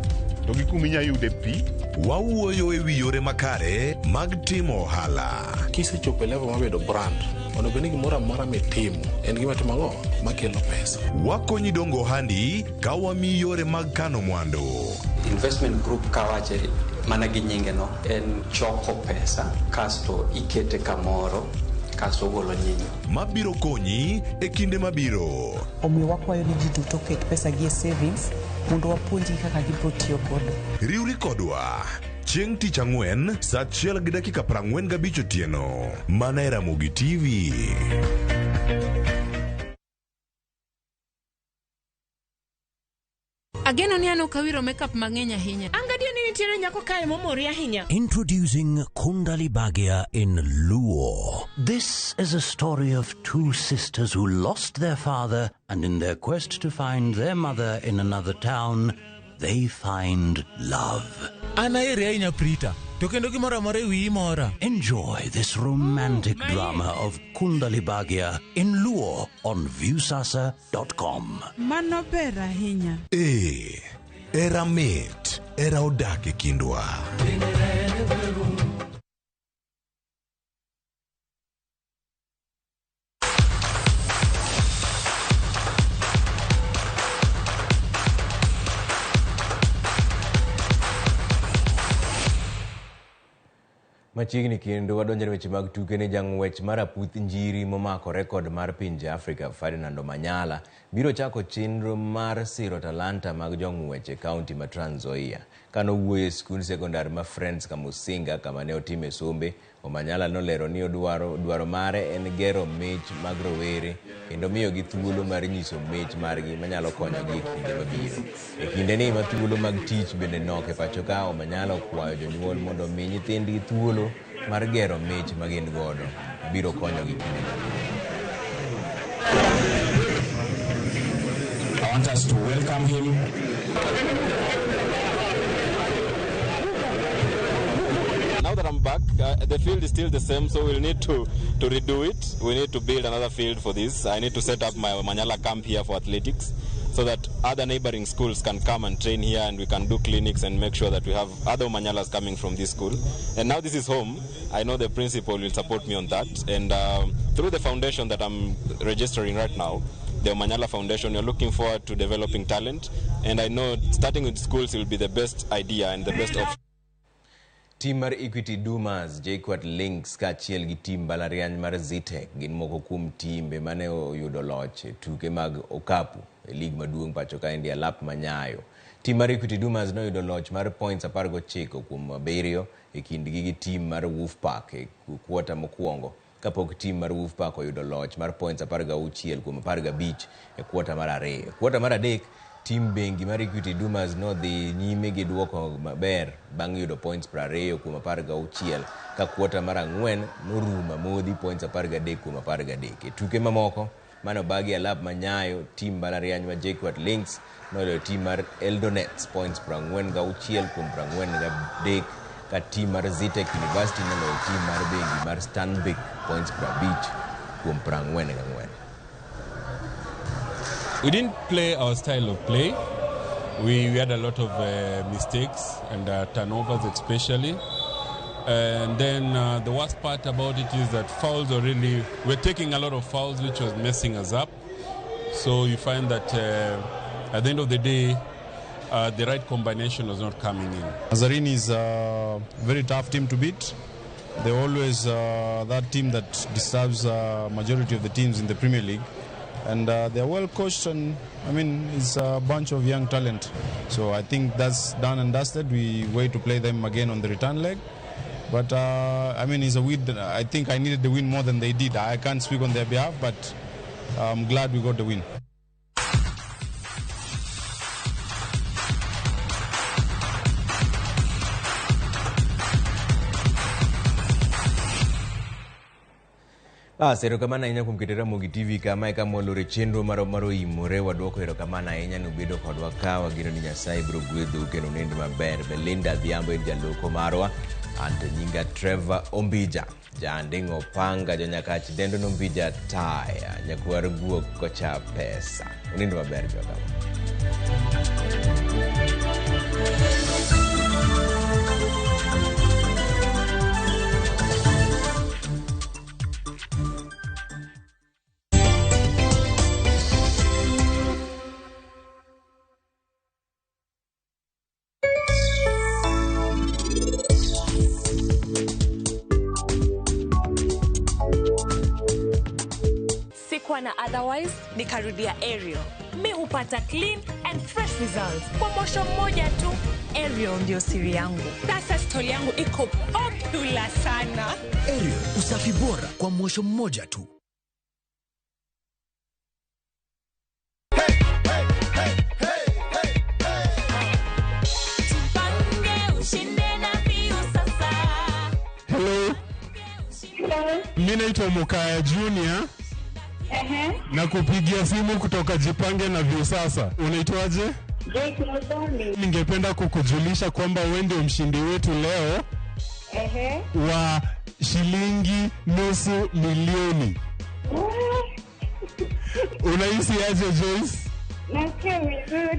[SPEAKER 26] to gi kuminya yude pi.
[SPEAKER 6] Wawuoyo e wi yore makare mag timo ohala.
[SPEAKER 27] Kisechopo level mabedo brand, ono beni gimoro amora mitimo en gima timo makelo pesa.
[SPEAKER 6] Wakonyi dongo ohandi ka wamiyi yore mag kano mwandu.
[SPEAKER 28] Investment group kawache mana gi nyinge no en choko pesa kasto ikete kamoro kasto ogolo nyinyo.
[SPEAKER 6] Mabiro konyi e kinde mabiro.
[SPEAKER 5] Omiyo wakwayo ni ji duto ket pesa gi e savings mondo wapuonji kaka gibiro tiyo godo.
[SPEAKER 6] Riwri kodwa chieng' tich ang'wen saa 1:45 otieno. Mana e Ramogi TV.
[SPEAKER 8] Ageno ni ano kawiro makeup mang'eny ahinya.
[SPEAKER 9] Angadio ni nitiere nyako kae momori ahinya.
[SPEAKER 10] Introducing Kundali Bhagia in Luo. This is a story of two sisters who lost their father, and in their quest to find their mother in another town, they find love. Enjoy this romantic drama of Kundali Bhagia in Luo on viewsasa.com.
[SPEAKER 9] Mano ber ahinya.
[SPEAKER 6] Era mit, era odak e kindwa.
[SPEAKER 1] Machiegni kendo wadonjore weche mag tuke ne jang'wech mar aputh njiri momako rekod mar pinje Afrika Ferdinand Omanyala biro chako chenro mar siro talanta mag jong'wech e kaunti ma Trans Nzoia. Kanowuoyo e skul sekondar ma Friends Kamusinga kama ne otime sombe, Omanyala nolero ni dwaro mare en gero mich mag rowere kendo miyo gi thuolo mar nyiso mich margi manyalo konyogi e kinde mabiro. E kinde ni ma thuolo mag tich bende nok e pacho ka, Omanyala okwayo jonyuol mondo omi nyithindgi thuolo mar gero mich ma gin godo biro konyogi kinde mabiro.
[SPEAKER 11] I want us to welcome him.
[SPEAKER 12] Now that I'm back, the field is still the same, so we'll need to redo it. We need to build another field for this. I need to set up my Omanyala camp here for athletics so that other neighboring schools can come and train here, and we can do clinics and make sure that we have other Omanyalas coming from this school. And now this is home. I know the principal will support me on that. And through the foundation that I'm registering right now, the Omanyala Foundation, we're looking forward to developing talent. And I know starting with schools will be the best idea and the best option.
[SPEAKER 1] Team mar Equity Dumas, JKUAT Links kachiel gi team Balariany mar Zitek gin moko kuom timbe mane oyudo loch e tuke mag okapu e lig maduong' pacho ka India lap manyayo. Team mar Equity Dumas noyudo loch mar points 19 kuom 7 e kindgi gi team mar Wolfpack e kuota mokwongo, kapok team mar Wolfpack oyudo loch mar points 16 kuom 15 e kuota mar 2. Kuota mar 3 team bengi mar Equity Dumas no dhi nyime gi duoko maber bang' yudo points 20 kuom 16 ka kuota mar 4 noruma modhi points 13 kuom 13. E tuke mamoko mano bagi alap manyayo, team Balariany ma JKUAT Links noyudo team mar Eldonets points 46 kuom 43 ka team mar Zitek University noloyo team mar bengi mar Stanbic points 50 kuom 44.
[SPEAKER 2] We didn't play our style of play. We had a lot of mistakes and turnovers especially. And then the worst part about it is that fouls are really, we're taking a lot of fouls which was messing us up. So you find that at the end of the day, the right combination was not coming in.
[SPEAKER 13] Nazarene is a very tough team to beat. They're always that team that disturbs majority of the teams in the Premier League. And they're well coached, and I mean, it's a bunch of young talent. So I think that's done and dusted. We wait to play them again on the return leg. But I mean, it's a win. I think I needed the win more than they did. I can't speak on their behalf, but I'm glad we got the win.
[SPEAKER 1] Erokamano ahinya kuom keto Ramogi TV kama eka mwalore chenro mar Oimore. Waduoko erokamano ahinya nubedo kodwa ka, wageno ni Nyasaye biro gwedhou kendo unind maber. Belinda Adhiambo en jaloko marwa. Anto nyinga Trevor Ombija, Jandingo Panga, Jonyakach dendo Ombija Taya, Nyakwar Guok kocha pesa. Unind maber jogama.
[SPEAKER 11] nilikuwa na otherwise nikarudia Ariel. Mi hupata clean and fresh results kwa mwosho mmoja tu. Ariel ndio siri yangu. Sasa story yangu iko popular sana.
[SPEAKER 14] Ariel, usafi bora kwa mwosho mmoja tu.
[SPEAKER 2] Hello. Mimi naitwa Mukaya Junior. Na kupigia simu kutoka Jipange na Viusasa. Unaitwaje? Ningependa kukujulisha kwamba wewe ndio mshindi wetu leo. Wa shilingi nusu milioni. Unahisi aje, Joyce?
[SPEAKER 15] Nasikia vizuri.